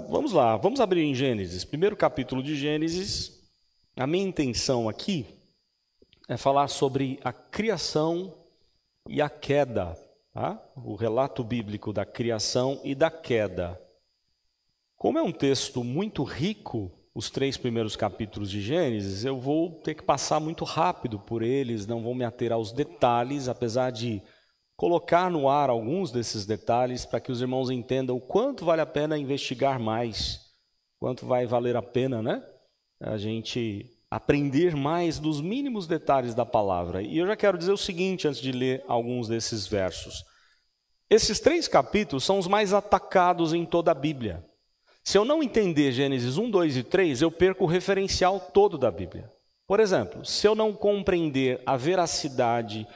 Vamos lá, vamos abrir em Gênesis, primeiro capítulo de Gênesis. A minha intenção aqui é falar sobre a criação e a queda, tá? O relato bíblico da criação e da queda. Como é um texto muito rico, os 3 primeiros capítulos de Gênesis, eu vou ter que passar muito rápido por eles, não vou me ater aos detalhes, apesar de colocar no ar alguns desses detalhes para que os irmãos entendam o quanto vale a pena investigar mais, quanto vai valer a pena, né? A gente aprender mais dos mínimos detalhes da palavra. E eu já quero dizer o seguinte, antes de ler alguns desses versos. Esses 3 capítulos são os mais atacados em toda a Bíblia. Se eu não entender Gênesis 1, 2 e 3, eu perco o referencial todo da Bíblia. Por exemplo, se eu não compreender a veracidade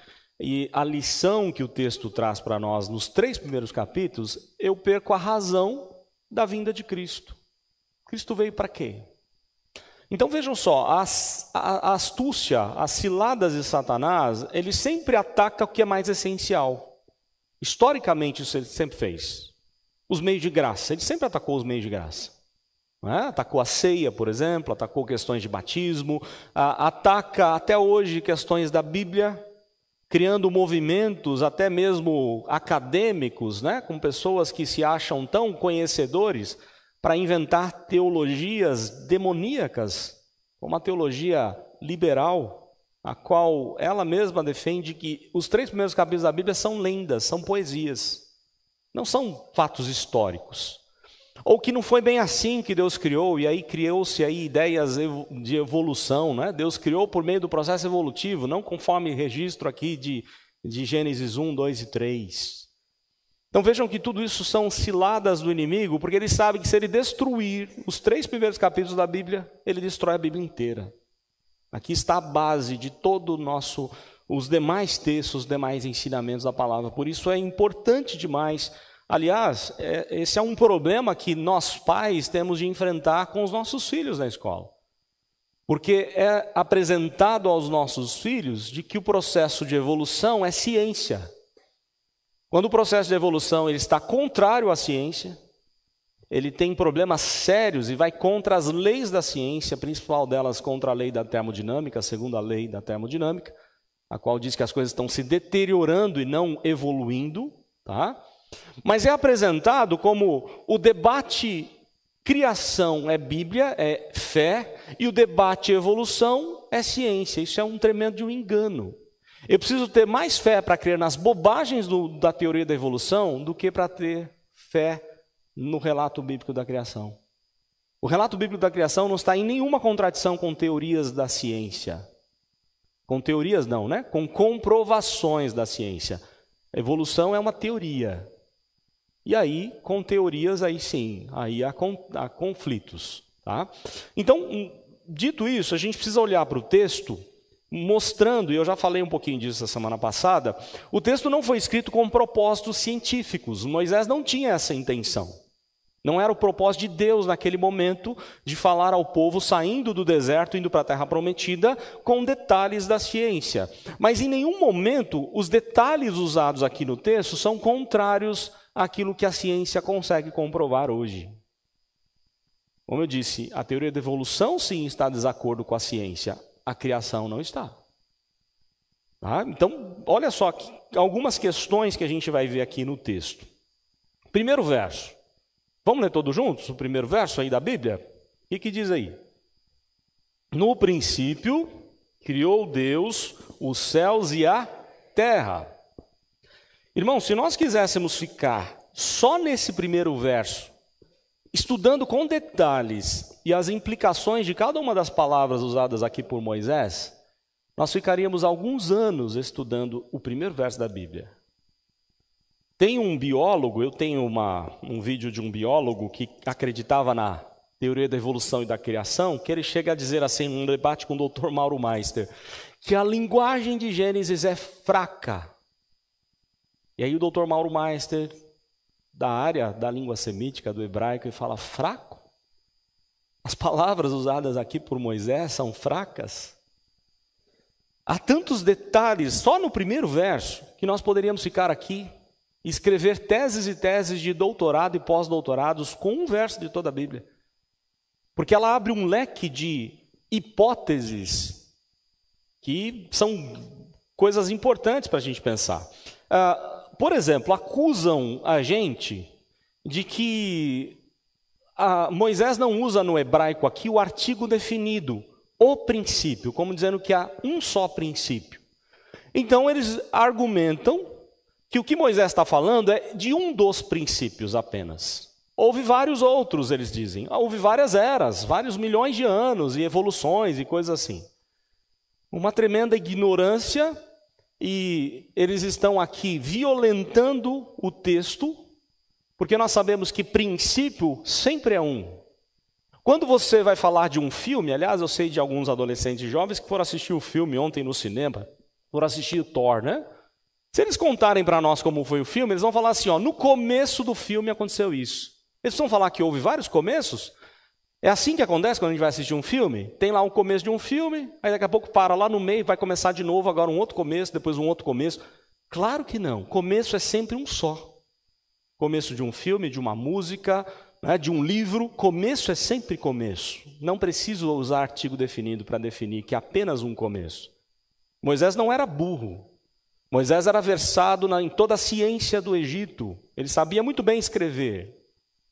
e a lição que o texto traz para nós nos 3 primeiros capítulos, eu perco a razão da vinda de Cristo. Cristo veio para quê? Então vejam só, a astúcia, as ciladas de Satanás, ele sempre ataca o que é mais essencial. Historicamente isso ele sempre fez. Os meios de graça, ele sempre atacou os meios de graça. Não é? Atacou a ceia, por exemplo, atacou questões de batismo, ataca até hoje questões da Bíblia, criando movimentos até mesmo acadêmicos, né? Com pessoas que se acham tão conhecedores, para inventar teologias demoníacas, como a teologia liberal, a qual ela mesma defende que os 3 primeiros capítulos da Bíblia são lendas, são poesias, não são fatos históricos. Ou que não foi bem assim que Deus criou, e aí criou-se aí ideias de evolução, né? Deus criou por meio do processo evolutivo, não conforme registro aqui de Gênesis 1, 2 e 3. Então vejam que tudo isso são ciladas do inimigo, porque ele sabe que se ele destruir os 3 primeiros capítulos da Bíblia, ele destrói a Bíblia inteira. Aqui está a base de todo os demais textos, os demais ensinamentos da palavra. Por isso é importante demais. Aliás, esse é um problema que nós pais temos de enfrentar com os nossos filhos na escola. Porque é apresentado aos nossos filhos de que o processo de evolução é ciência. Quando o processo de evolução ele está contrário à ciência, ele tem problemas sérios e vai contra as leis da ciência, a principal delas contra a lei da termodinâmica, a segunda lei da termodinâmica, a qual diz que as coisas estão se deteriorando e não evoluindo, tá? Mas é apresentado como o debate criação é Bíblia, é fé, e o debate evolução é ciência. Isso é um tremendo engano. Eu preciso ter mais fé para crer nas bobagens da teoria da evolução do que para ter fé no relato bíblico da criação. O relato bíblico da criação não está em nenhuma contradição com teorias da ciência. Com teorias não, né? Com comprovações da ciência. A evolução é uma teoria. E aí, com teorias, aí sim, aí há conflitos. Tá? Então, dito isso, a gente precisa olhar para o texto mostrando, e eu já falei um pouquinho disso a semana passada, o texto não foi escrito com propósitos científicos. Moisés não tinha essa intenção. Não era o propósito de Deus naquele momento de falar ao povo saindo do deserto, indo para a terra prometida, com detalhes da ciência. Mas em nenhum momento os detalhes usados aqui no texto são contrários àquilo que a ciência consegue comprovar hoje. Como eu disse, a teoria da evolução sim está em desacordo com a ciência. A criação não está. Tá? Então, olha só algumas questões que a gente vai ver aqui no texto. Primeiro verso. Vamos ler todos juntos o primeiro verso aí da Bíblia? O que diz aí? No princípio, criou Deus os céus e a terra. Irmão, se nós quiséssemos ficar só nesse primeiro verso, estudando com detalhes e as implicações de cada uma das palavras usadas aqui por Moisés, nós ficaríamos alguns anos estudando o primeiro verso da Bíblia. Tem um biólogo, eu tenho um vídeo de um biólogo que acreditava na teoria da evolução e da criação, que ele chega a dizer assim, num debate com o Dr. Mauro Meister, que a linguagem de Gênesis é fraca. E aí o Dr. Mauro Meister, da área da língua semítica, do hebraico, ele fala, fraco? As palavras usadas aqui por Moisés são fracas? Há tantos detalhes, só no primeiro verso, que nós poderíamos ficar aqui escrever teses e teses de doutorado e pós-doutorados com um verso de toda a Bíblia. Porque ela abre um leque de hipóteses que são coisas importantes para a gente pensar. Por exemplo, acusam a gente de que Moisés não usa no hebraico aqui o artigo definido, o princípio, como dizendo que há um só princípio. Então eles argumentam que o que Moisés está falando é de um dos princípios apenas. Houve vários outros, eles dizem. Houve várias eras, vários milhões de anos e evoluções e coisas assim. Uma tremenda ignorância, e eles estão aqui violentando o texto, porque nós sabemos que princípio sempre é um. Quando você vai falar de um filme, aliás, eu sei de alguns adolescentes e jovens que foram assistir o filme ontem no cinema, foram assistir o Thor, né? Se eles contarem para nós como foi o filme, eles vão falar assim, ó, no começo do filme aconteceu isso. Eles vão falar que houve vários começos. É assim que acontece quando a gente vai assistir um filme? Tem lá um começo de um filme, aí daqui a pouco para lá no meio, vai começar de novo, agora um outro começo, depois um outro começo. Claro que não. Começo é sempre um só. Começo de um filme, de uma música, né, de um livro, começo é sempre começo. Não preciso usar artigo definido para definir que é apenas um começo. Moisés não era burro. Moisés era versado em toda a ciência do Egito. Ele sabia muito bem escrever.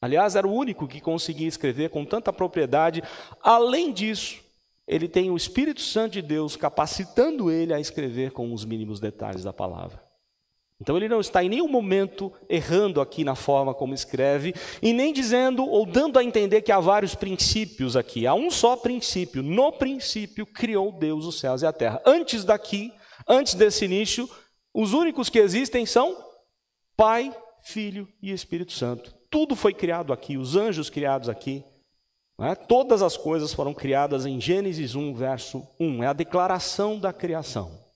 Aliás, era o único que conseguia escrever com tanta propriedade. Além disso, ele tem o Espírito Santo de Deus capacitando ele a escrever com os mínimos detalhes da palavra. Então ele não está em nenhum momento errando aqui na forma como escreve, e nem dizendo ou dando a entender que há vários princípios aqui. Há um só princípio. No princípio criou Deus os céus e a terra. Antes desse início, os únicos que existem são Pai, Filho e Espírito Santo. Tudo foi criado aqui, os anjos criados aqui. Né? Todas as coisas foram criadas em Gênesis 1, verso 1. É a declaração da criação.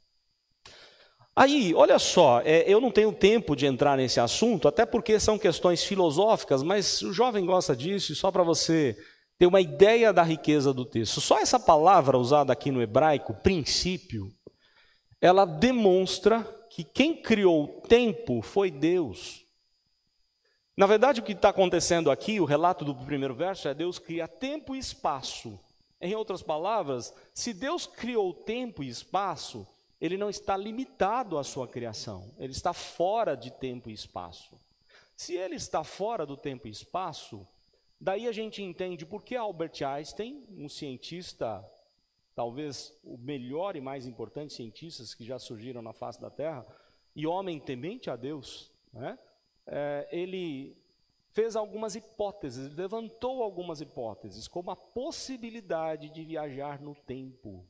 Aí, olha só, eu não tenho tempo de entrar nesse assunto, até porque são questões filosóficas, mas o jovem gosta disso, e só para você ter uma ideia da riqueza do texto. Só essa palavra usada aqui no hebraico, princípio, ela demonstra que quem criou o tempo foi Deus. Na verdade, o que está acontecendo aqui, o relato do primeiro verso, é Deus cria tempo e espaço. Em outras palavras, se Deus criou tempo e espaço, ele não está limitado à sua criação, ele está fora de tempo e espaço. Se ele está fora do tempo e espaço, daí a gente entende por que Albert Einstein, um cientista, talvez o melhor e mais importante cientistas que já surgiram na face da Terra, e homem temente a Deus, né? Ele fez algumas hipóteses, levantou algumas hipóteses, como a possibilidade de viajar no tempo.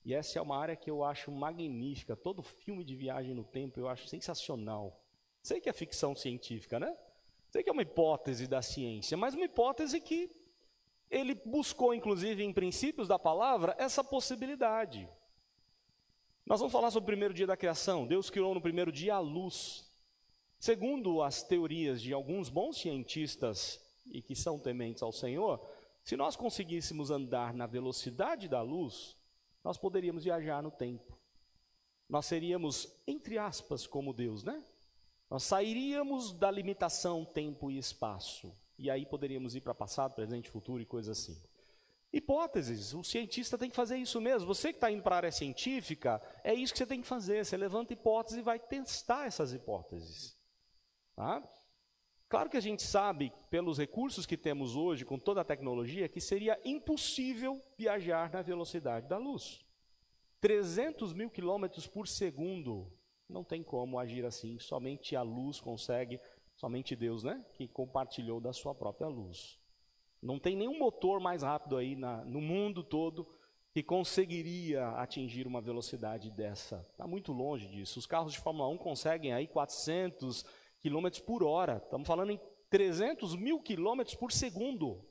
E essa é uma área que eu acho magnífica. Todo filme de viagem no tempo eu acho sensacional. Sei que é ficção científica, né? Sei que é uma hipótese da ciência, mas uma hipótese que ele buscou, inclusive, em princípios da palavra, essa possibilidade. Nós vamos falar sobre o primeiro dia da criação. Deus criou no primeiro dia a luz. Segundo as teorias de alguns bons cientistas e que são tementes ao Senhor, se nós conseguíssemos andar na velocidade da luz, nós poderíamos viajar no tempo. Nós seríamos, entre aspas, como Deus, né? Nós sairíamos da limitação tempo e espaço. E aí poderíamos ir para passado, presente, futuro e coisas assim. Hipóteses, o cientista tem que fazer isso mesmo. Você que está indo para a área científica, é isso que você tem que fazer. Você levanta hipóteses e vai testar essas hipóteses. Tá? Claro que a gente sabe, pelos recursos que temos hoje, com toda a tecnologia, que seria impossível viajar na velocidade da luz. 300 mil quilômetros por segundo, não tem como agir assim, somente a luz consegue, somente Deus, né, que compartilhou da sua própria luz. Não tem nenhum motor mais rápido aí no mundo todo que conseguiria atingir uma velocidade dessa. Está muito longe disso. Os carros de Fórmula 1 conseguem aí 400 quilômetros por hora. Estamos falando em 300 mil quilômetros por segundo.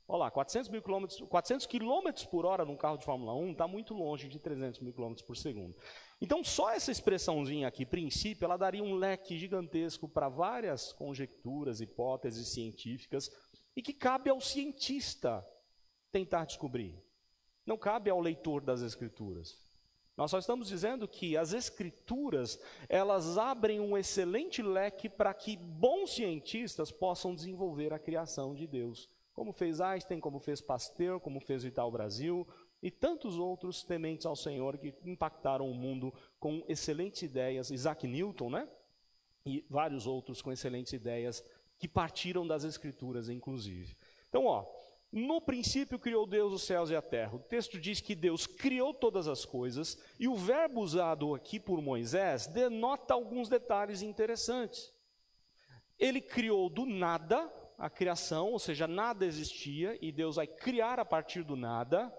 Olha lá, 400 quilômetros por hora num carro de Fórmula 1 está muito longe de 300 mil quilômetros por segundo. Então, só essa expressãozinha aqui, princípio, ela daria um leque gigantesco para várias conjecturas, hipóteses científicas, e que cabe ao cientista tentar descobrir. Não cabe ao leitor das Escrituras. Nós só estamos dizendo que as Escrituras, elas abrem um excelente leque para que bons cientistas possam desenvolver a criação de Deus. Como fez Einstein, como fez Pasteur, como fez Vital Brasil e tantos outros tementes ao Senhor que impactaram o mundo com excelentes ideias. Isaac Newton, né? E vários outros com excelentes ideias que partiram das Escrituras, inclusive. Então, no princípio criou Deus os céus e a terra. O texto diz que Deus criou todas as coisas, e o verbo usado aqui por Moisés denota alguns detalhes interessantes. Ele criou do nada a criação, ou seja, nada existia, e Deus vai criar a partir do nada.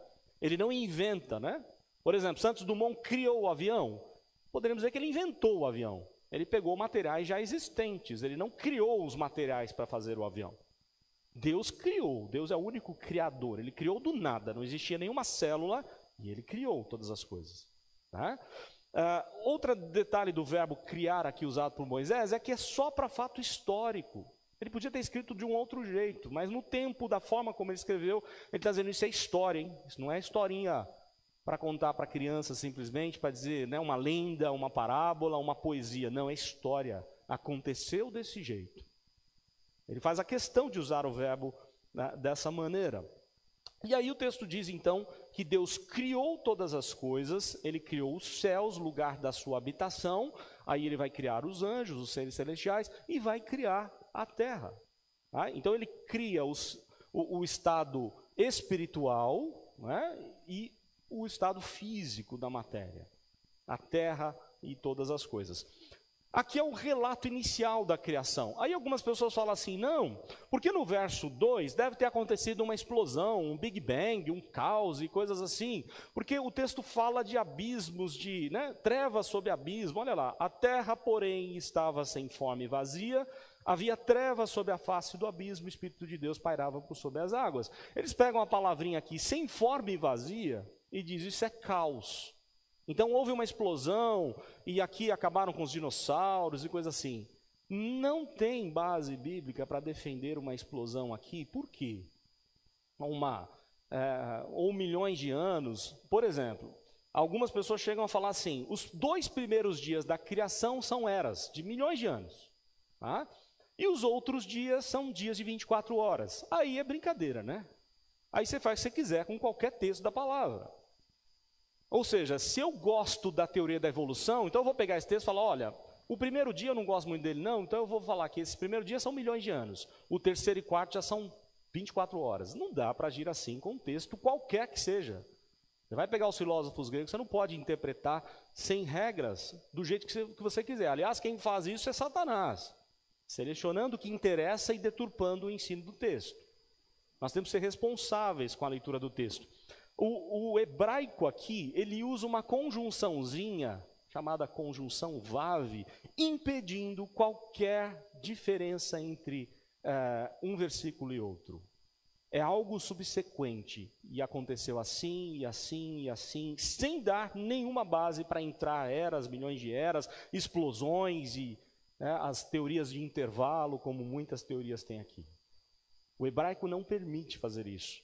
Ele não inventa, né? Por exemplo, Santos Dumont criou o avião. Poderíamos dizer que ele inventou o avião. Ele pegou materiais já existentes, ele não criou os materiais para fazer o avião. Deus criou, Deus é o único criador, ele criou do nada, não existia nenhuma célula e ele criou todas as coisas. Tá? Outro detalhe do verbo criar aqui usado por Moisés é que é só para fato histórico. Ele podia ter escrito de um outro jeito, mas no tempo, da forma como ele escreveu, ele está dizendo isso é história, hein? Isso não é historinha para contar para criança simplesmente, para dizer, né, uma lenda, uma parábola, uma poesia. Não, é história. Aconteceu desse jeito. Ele faz a questão de usar o verbo, né, dessa maneira. E aí o texto diz então que Deus criou todas as coisas, ele criou os céus, lugar da sua habitação, aí ele vai criar os anjos, os seres celestiais, e vai criar a terra. Tá? Então ele cria o estado espiritual, né, e o estado físico da matéria, a terra e todas as coisas. Aqui é o relato inicial da criação. Aí algumas pessoas falam assim, não, porque no verso 2 deve ter acontecido uma explosão, um Big Bang, um caos e coisas assim. Porque o texto fala de abismos, de, né, trevas sob abismo. Olha lá, a terra, porém, estava sem forma e vazia, havia trevas sob a face do abismo, o Espírito de Deus pairava por sobre as águas. Eles pegam a palavrinha aqui, sem forma e vazia, e dizem isso é caos. Então houve uma explosão e aqui acabaram com os dinossauros e coisa assim. Não tem base bíblica para defender uma explosão aqui. Por quê? Ou milhões de anos. Por exemplo, algumas pessoas chegam a falar assim, os 2 primeiros dias da criação são eras de milhões de anos. Tá? E os outros dias são dias de 24 horas. Aí é brincadeira, né? Aí você faz o que você quiser com qualquer texto da palavra. Ou seja, se eu gosto da teoria da evolução, então eu vou pegar esse texto e falar, olha, o primeiro dia eu não gosto muito dele não, então eu vou falar que esse primeiro dia são milhões de anos, o terceiro e quarto já são 24 horas. Não dá para agir assim com um texto qualquer que seja. Você vai pegar os filósofos gregos, você não pode interpretar sem regras, do jeito que você quiser. Aliás, quem faz isso é Satanás, selecionando o que interessa e deturpando o ensino do texto. Nós temos que ser responsáveis com a leitura do texto. O hebraico aqui, ele usa uma conjunçãozinha, chamada conjunção vav, impedindo qualquer diferença entre um versículo e outro. É algo subsequente, e aconteceu assim, e assim, e assim, sem dar nenhuma base para entrar eras, milhões de eras, explosões e as teorias de intervalo, como muitas teorias têm aqui. O hebraico não permite fazer isso.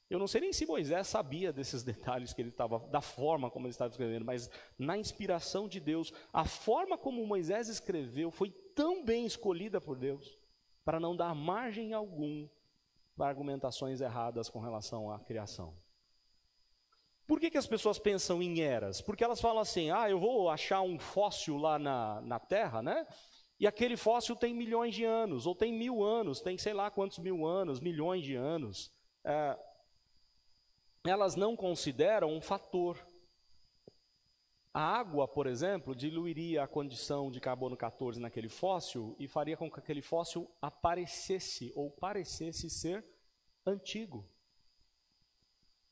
Eu não sei nem se Moisés sabia desses detalhes que ele estava, da forma como ele estava escrevendo, mas na inspiração de Deus, a forma como Moisés escreveu foi tão bem escolhida por Deus, para não dar margem algum para argumentações erradas com relação à criação. Por que as pessoas pensam em eras? Porque elas falam assim, eu vou achar um fóssil lá na Terra, né? E aquele fóssil tem milhões de anos, ou tem 1000 anos, tem sei lá quantos 1000 anos, milhões de anos. Elas não consideram um fator. A água, por exemplo, diluiria a condição de carbono 14 naquele fóssil e faria com que aquele fóssil aparecesse ou parecesse ser antigo.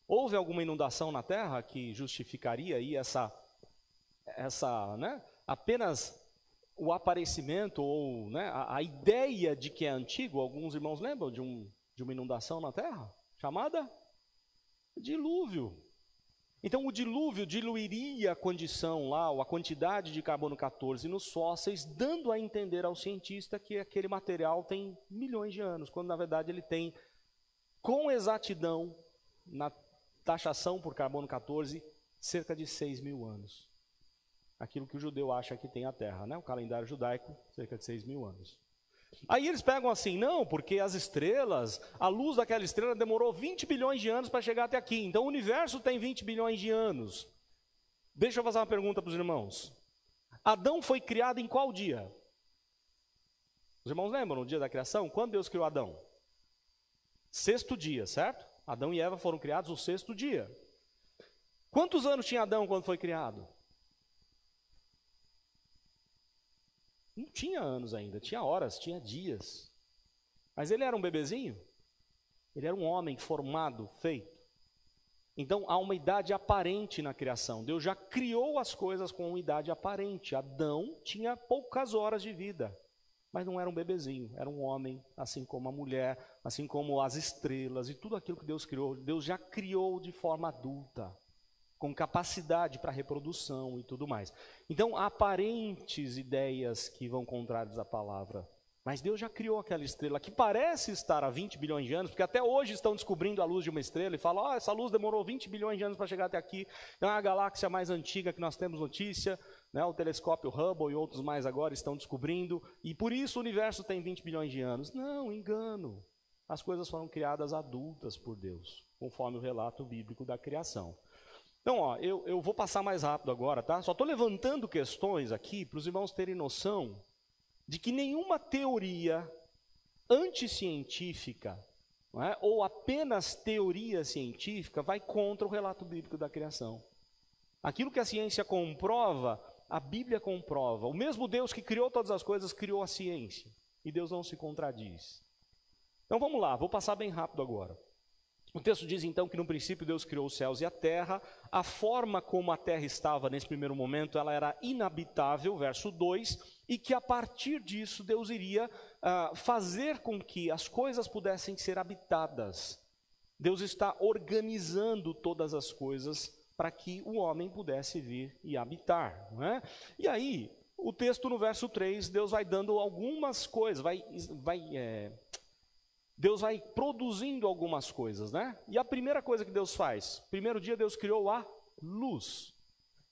Houve alguma inundação na Terra que justificaria aí apenas o aparecimento ou a ideia de que é antigo? Alguns irmãos lembram de uma inundação na Terra chamada dilúvio. Então o dilúvio diluiria a condição lá, ou a quantidade de carbono 14 nos fósseis, dando a entender ao cientista que aquele material tem milhões de anos, quando na verdade ele tem, com exatidão, na taxação por carbono 14, Cerca de 6.000 anos. Aquilo que o judeu acha que tem a Terra, né? O calendário judaico, cerca de 6.000 anos. Aí eles pegam assim, não, porque as estrelas, a luz daquela estrela demorou 20 bilhões de anos para chegar até aqui. Então o universo tem 20 bilhões de anos. Deixa eu fazer uma pergunta para os irmãos. Adão foi criado em qual dia? Os irmãos lembram o dia da criação? Quando Deus criou Adão? Sexto dia, certo? Adão e Eva foram criados no sexto dia. Quantos anos tinha Adão quando foi criado? Não tinha anos ainda, tinha horas, tinha dias. Mas ele era um bebezinho? Ele era um homem formado, feito. Então há uma idade aparente na criação. Deus já criou as coisas com uma idade aparente. Adão tinha poucas horas de vida, mas não era um bebezinho, era um homem, assim como a mulher, assim como as estrelas e tudo aquilo que Deus criou. Deus já criou de forma adulta, com capacidade para reprodução e tudo mais. Então, há aparentes ideias que vão contrárias à palavra. Mas Deus já criou aquela estrela que parece estar há 20 bilhões de anos, porque até hoje estão descobrindo a luz de uma estrela e falam, essa luz demorou 20 bilhões de anos para chegar até aqui. É a galáxia mais antiga que nós temos notícia, né? O telescópio Hubble e outros mais agora estão descobrindo, e por isso o universo tem 20 bilhões de anos. Não, engano. As coisas foram criadas adultas por Deus, conforme o relato bíblico da criação. Então, ó, eu vou passar mais rápido agora, tá? Só estou levantando questões aqui para os irmãos terem noção de que nenhuma teoria anticientífica, não é, ou apenas teoria científica vai contra o relato bíblico da criação. Aquilo que a ciência comprova, a Bíblia comprova. O mesmo Deus que criou todas as coisas, criou a ciência. E Deus não se contradiz. Então vamos lá, vou passar bem rápido agora. O texto diz então que no princípio Deus criou os céus e a terra. A forma como a terra estava nesse primeiro momento, ela era inabitável, verso 2, e que a partir disso Deus iria fazer com que as coisas pudessem ser habitadas. Deus está organizando todas as coisas para que o homem pudesse vir e habitar, não é? E aí, o texto no verso 3, Deus vai dando algumas coisas, Deus vai produzindo algumas coisas, né? E a primeira coisa que Deus faz, primeiro dia Deus criou a luz,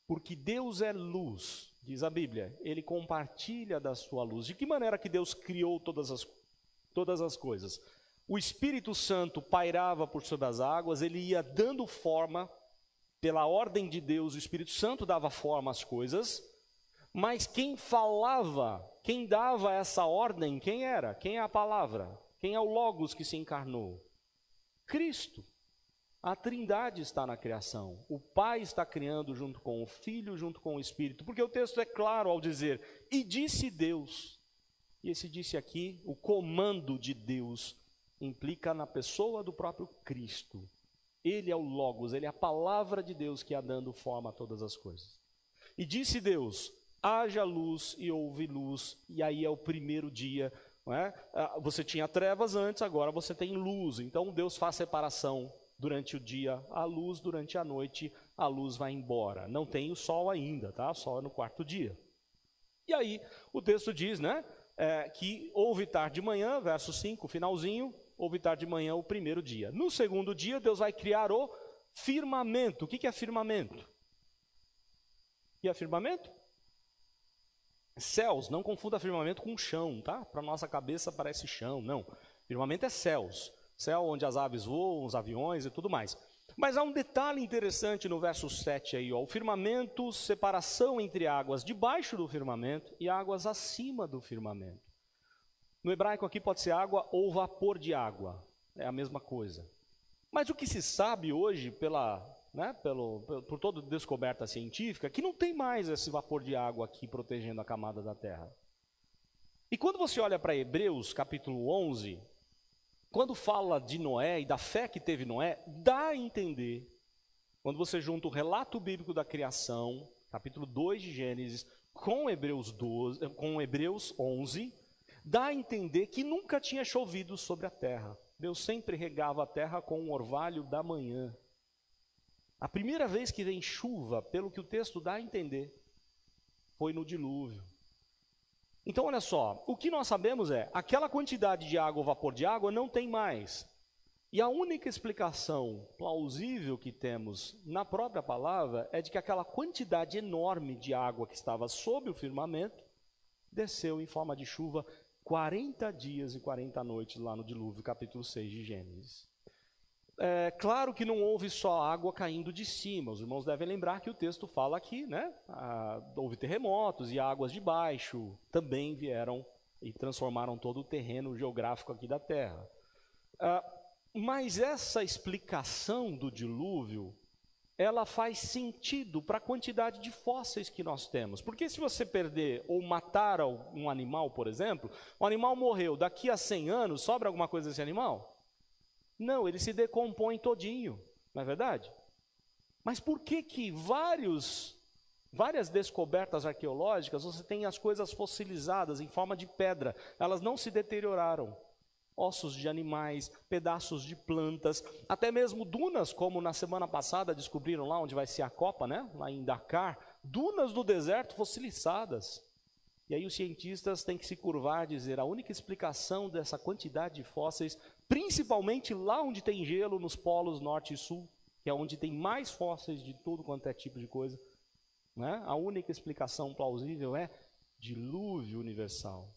porque Deus é luz, diz a Bíblia, Ele compartilha da sua luz. De que maneira que Deus criou todas as coisas? O Espírito Santo pairava por sobre as águas, Ele ia dando forma, pela ordem de Deus, o Espírito Santo dava forma às coisas, mas quem falava, quem dava essa ordem, quem era? Quem é a palavra? Quem é o Logos que se encarnou? Cristo. A Trindade está na criação. O Pai está criando junto com o Filho, junto com o Espírito. Porque o texto é claro ao dizer, e disse Deus. E esse disse aqui, o comando de Deus, implica na pessoa do próprio Cristo. Ele é o Logos, ele é a palavra de Deus que ia dando forma a todas as coisas. E disse Deus, haja luz e houve luz. E aí é o primeiro dia. Não é? Você tinha trevas antes, agora você tem luz. Então Deus faz separação durante o dia, a luz, durante a noite, a luz vai embora. Não tem o sol ainda, tá? O sol é no quarto dia. E aí o texto diz, né, que houve tarde de manhã, verso 5, finalzinho, houve tarde de manhã o primeiro dia. No segundo dia Deus vai criar o firmamento. O que é firmamento? E é firmamento? Céus, não confunda firmamento com chão, tá? Para nossa cabeça parece chão, não. Firmamento é céus, céu onde as aves voam, os aviões e tudo mais. Mas há um detalhe interessante no verso 7 aí, ó. O firmamento, separação entre águas debaixo do firmamento e águas acima do firmamento. No hebraico aqui pode ser água ou vapor de água, é a mesma coisa. Mas o que se sabe hoje por toda descoberta científica, que não tem mais esse vapor de água aqui protegendo a camada da terra. E quando você olha para Hebreus capítulo 11, quando fala de Noé e da fé que teve Noé, dá a entender, quando você junta o relato bíblico da criação, capítulo 2 de Gênesis, com Hebreus 11, dá a entender que nunca tinha chovido sobre a terra. Deus sempre regava a terra com um orvalho da manhã. A primeira vez que vem chuva, pelo que o texto dá a entender, foi no dilúvio. Então, olha só, o que nós sabemos é, aquela quantidade de água ou vapor de água não tem mais. E a única explicação plausível que temos na própria palavra é de que aquela quantidade enorme de água que estava sob o firmamento desceu em forma de chuva 40 dias e 40 noites lá no dilúvio, capítulo 6 de Gênesis. É claro que não houve só água caindo de cima. Os irmãos devem lembrar que o texto fala aqui, né? Houve terremotos e águas de baixo também vieram e transformaram todo o terreno geográfico aqui da terra. Mas essa explicação do dilúvio, ela faz sentido para a quantidade de fósseis que nós temos. Porque se você perder ou matar um animal, por exemplo, o animal morreu, daqui a 100 anos, sobra alguma coisa desse animal? Não, ele se decompõe todinho, não é verdade? Mas por que várias descobertas arqueológicas, você tem as coisas fossilizadas em forma de pedra, elas não se deterioraram? Ossos de animais, pedaços de plantas, até mesmo dunas, como na semana passada descobriram lá onde vai ser a Copa, né? Lá em Dakar, dunas do deserto fossilizadas. E aí os cientistas têm que se curvar e dizer, a única explicação dessa quantidade de fósseis, principalmente lá onde tem gelo, nos polos norte e sul, que é onde tem mais fósseis de tudo quanto é tipo de coisa, né? A única explicação plausível é dilúvio universal.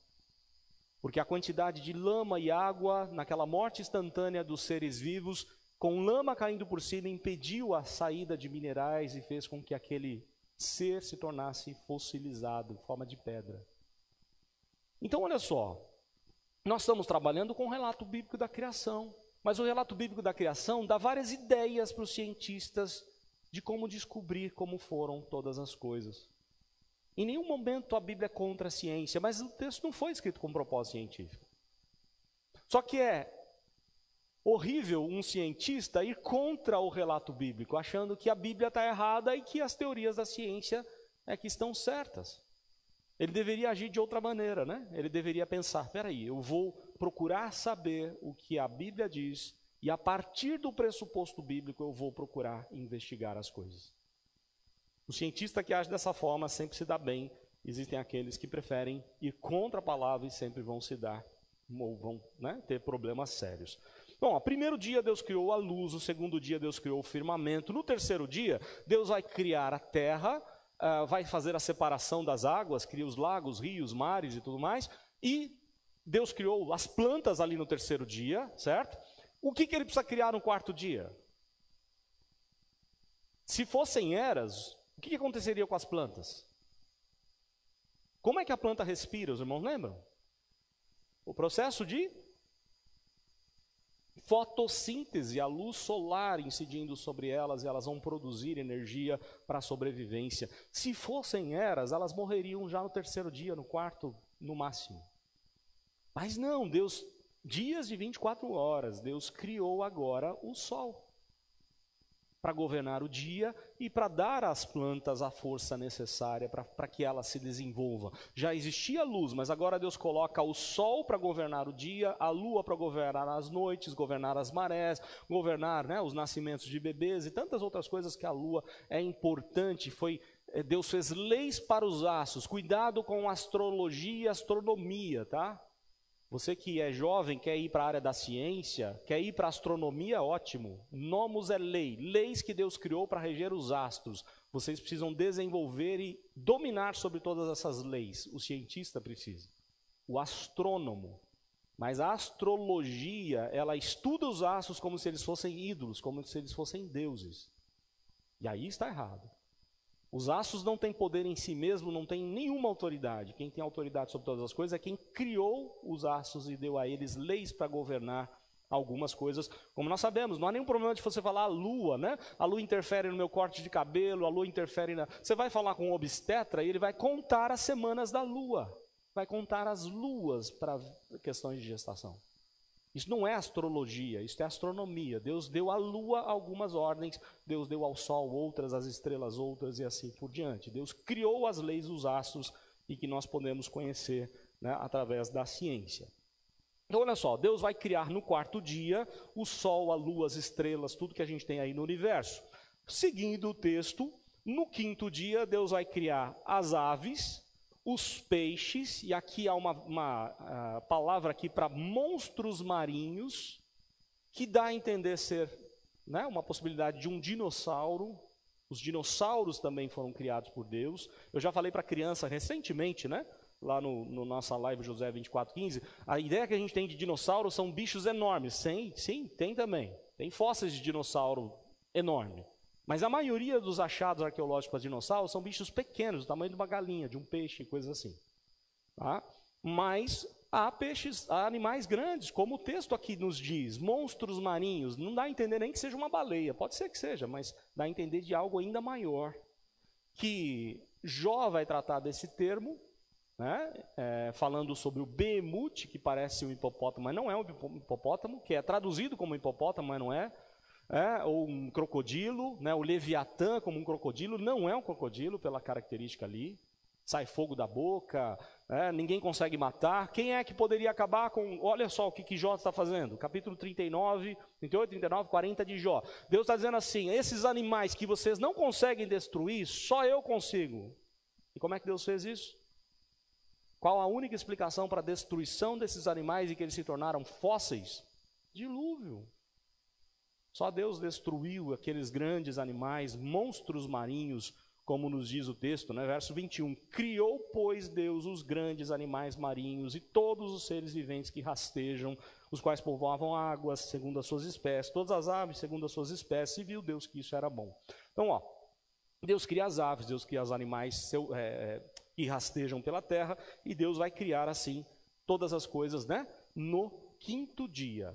Porque a quantidade de lama e água, naquela morte instantânea dos seres vivos, com lama caindo por cima, impediu a saída de minerais e fez com que aquele ser se tornasse fossilizado, em forma de pedra. Então, olha só, nós estamos trabalhando com o relato bíblico da criação, mas o relato bíblico da criação dá várias ideias para os cientistas de como descobrir como foram todas as coisas. Em nenhum momento a Bíblia é contra a ciência, mas o texto não foi escrito com propósito científico. Só que é horrível um cientista ir contra o relato bíblico, achando que a Bíblia está errada e que as teorias da ciência é que estão certas. Ele deveria agir de outra maneira, né? Ele deveria pensar, peraí, eu vou procurar saber o que a Bíblia diz e a partir do pressuposto bíblico eu vou procurar investigar as coisas. O cientista que age dessa forma sempre se dá bem. Existem aqueles que preferem ir contra a palavra e sempre vão se dar, ou vão, né, ter problemas sérios. Bom, o primeiro dia Deus criou a luz, o segundo dia Deus criou o firmamento, no terceiro dia Deus vai criar a terra, vai fazer a separação das águas, cria os lagos, rios, mares e tudo mais, e Deus criou as plantas ali no terceiro dia, certo? O que ele precisa criar no quarto dia? Se fossem eras, o que aconteceria com as plantas? Como é que a planta respira, os irmãos lembram? O processo de fotossíntese, a luz solar incidindo sobre elas, e elas vão produzir energia para a sobrevivência. Se fossem eras, elas morreriam já no terceiro dia, no quarto, no máximo. Mas não, Deus, dias de 24 horas, Deus criou agora o sol para governar o dia e para dar às plantas a força necessária para que elas se desenvolvam. Já existia luz, mas agora Deus coloca o sol para governar o dia, a lua para governar as noites, governar as marés, governar, né, os nascimentos de bebês e tantas outras coisas que a lua é importante. Deus fez leis para os astros, cuidado com astrologia e astronomia, tá? Você que é jovem, quer ir para a área da ciência, quer ir para a astronomia, ótimo. Nomos é lei, leis que Deus criou para reger os astros. Vocês precisam desenvolver e dominar sobre todas essas leis. O cientista precisa, o astrônomo. Mas a astrologia, ela estuda os astros como se eles fossem ídolos, como se eles fossem deuses. E aí está errado. Os astros não têm poder em si mesmo, não têm nenhuma autoridade. Quem tem autoridade sobre todas as coisas é quem criou os astros e deu a eles leis para governar algumas coisas. Como nós sabemos, não há nenhum problema de você falar a lua, né? A lua interfere no meu corte de cabelo, a lua interfere na... Você vai falar com um obstetra e ele vai contar as semanas da lua. Vai contar as luas para questões de gestação. Isso não é astrologia, isso é astronomia. Deus deu à lua algumas ordens, Deus deu ao sol outras, às estrelas outras e assim por diante. Deus criou as leis dos astros e que nós podemos conhecer, né, através da ciência. Então, olha só, Deus vai criar no quarto dia o sol, a lua, as estrelas, tudo que a gente tem aí no universo. Seguindo o texto, no quinto dia, Deus vai criar as aves, os peixes, e aqui há uma palavra aqui para monstros marinhos, que dá a entender ser, né, uma possibilidade de um dinossauro. Os dinossauros também foram criados por Deus. Eu já falei para criança recentemente, né, lá no nossa live José 24:15, a ideia que a gente tem de dinossauro são bichos enormes. Sim, tem também. Tem fósseis de dinossauro enorme. Mas a maioria dos achados arqueológicos para dinossauros são bichos pequenos, do tamanho de uma galinha, de um peixe, coisas assim. Tá? Mas há animais grandes, como o texto aqui nos diz, monstros marinhos. Não dá a entender nem que seja uma baleia, pode ser que seja, mas dá a entender de algo ainda maior. Que Jó vai tratar desse termo, né? Falando sobre o beemute, que parece um hipopótamo, mas não é um hipopótamo, que é traduzido como hipopótamo, mas não é. Ou um crocodilo, né? O Leviatã como um crocodilo, não é um crocodilo pela característica ali. Sai fogo da boca, ninguém consegue matar. Quem é que poderia acabar com... Olha só o que Jó está fazendo. Capítulo 39, 38, 39, 40 de Jó. Deus está dizendo assim, esses animais que vocês não conseguem destruir, só eu consigo. E como é que Deus fez isso? Qual a única explicação para a destruição desses animais e que eles se tornaram fósseis? Dilúvio. Só Deus destruiu aqueles grandes animais, monstros marinhos, como nos diz o texto, né? Verso 21. Criou, pois, Deus os grandes animais marinhos e todos os seres viventes que rastejam, os quais povoavam águas segundo as suas espécies, todas as aves segundo as suas espécies, e viu Deus que isso era bom. Então, Deus cria as aves, Deus cria os animais que rastejam pela terra, e Deus vai criar assim todas as coisas, né? No quinto dia.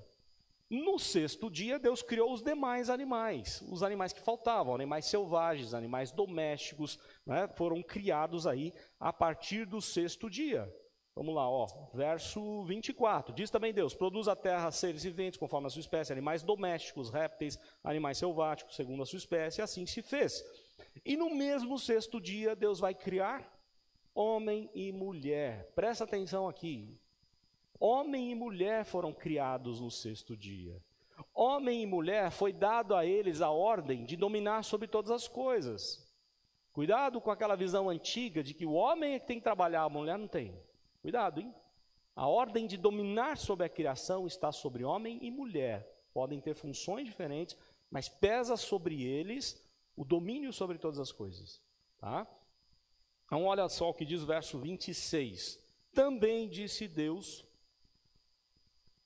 No sexto dia, Deus criou os demais animais, os animais que faltavam, animais selvagens, animais domésticos, né, foram criados aí a partir do sexto dia. Vamos lá, verso 24. Diz também Deus, produz a terra seres viventes conforme a sua espécie, animais domésticos, répteis, animais selváticos, segundo a sua espécie, e assim se fez. E no mesmo sexto dia, Deus vai criar homem e mulher. Presta atenção aqui. Homem e mulher foram criados no sexto dia. Homem e mulher foi dado a eles a ordem de dominar sobre todas as coisas. Cuidado com aquela visão antiga de que o homem é que tem que trabalhar, a mulher não tem. Cuidado, hein? A ordem de dominar sobre a criação está sobre homem e mulher. Podem ter funções diferentes, mas pesa sobre eles o domínio sobre todas as coisas. Tá? Então olha só o que diz o verso 26. Também disse Deus...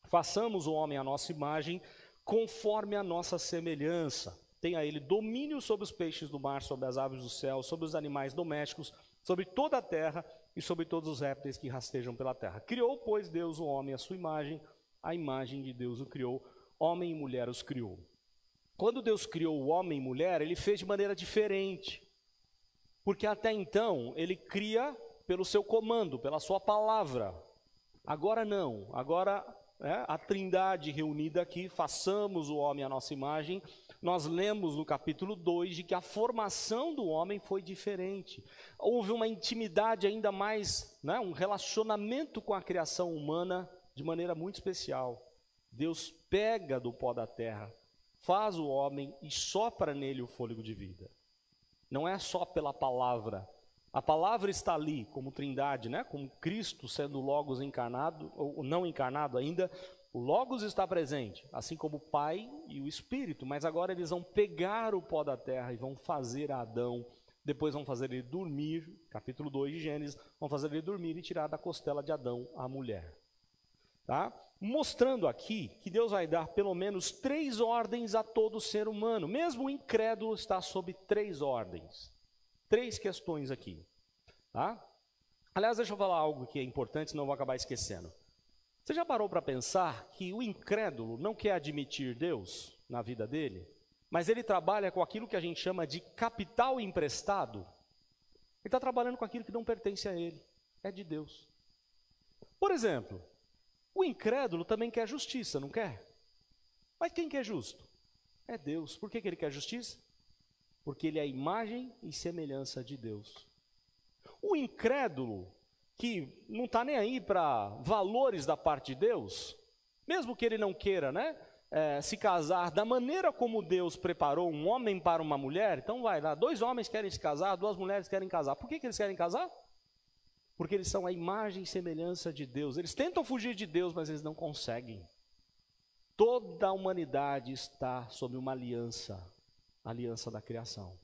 Façamos o homem à nossa imagem, conforme a nossa semelhança. Tenha ele domínio sobre os peixes do mar, sobre as aves do céu, sobre os animais domésticos, sobre toda a terra e sobre todos os répteis que rastejam pela terra. Criou, pois, Deus o homem à sua imagem, a imagem de Deus o criou, homem e mulher os criou. Quando Deus criou o homem e mulher, ele fez de maneira diferente. Porque até então, ele cria pelo seu comando, pela sua palavra. Agora não, agora... a trindade reunida aqui, façamos o homem à nossa imagem. Nós lemos no capítulo 2 de que a formação do homem foi diferente. Houve uma intimidade ainda mais, um relacionamento com a criação humana de maneira muito especial. Deus pega do pó da terra, faz o homem e sopra nele o fôlego de vida. Não é só pela palavra. A palavra está ali como trindade, como Cristo sendo o Logos encarnado, ou não encarnado ainda, o Logos está presente, assim como o Pai e o Espírito, mas agora eles vão pegar o pó da terra e vão fazer Adão, depois vão fazer ele dormir, capítulo 2 de Gênesis, vão fazer ele dormir e tirar da costela de Adão a mulher. Tá? Mostrando aqui que Deus vai dar pelo menos 3 ordens a todo ser humano, mesmo o incrédulo está sob 3 ordens. 3 questões aqui, tá? Aliás, deixa eu falar algo que é importante, senão eu vou acabar esquecendo. Você já parou para pensar que o incrédulo não quer admitir Deus na vida dele, mas ele trabalha com aquilo que a gente chama de capital emprestado? Ele está trabalhando com aquilo que não pertence a ele, é de Deus. Por exemplo, o incrédulo também quer justiça, não quer? Mas quem quer justo? É Deus. Por que ele quer justiça? Porque ele é a imagem e semelhança de Deus. O incrédulo, que não está nem aí para valores da parte de Deus, mesmo que ele não queira se casar da maneira como Deus preparou um homem para uma mulher, então vai lá, 2 homens querem se casar, 2 mulheres querem casar. Por que eles querem casar? Porque eles são a imagem e semelhança de Deus. Eles tentam fugir de Deus, mas eles não conseguem. Toda a humanidade está sob uma aliança, a aliança da criação.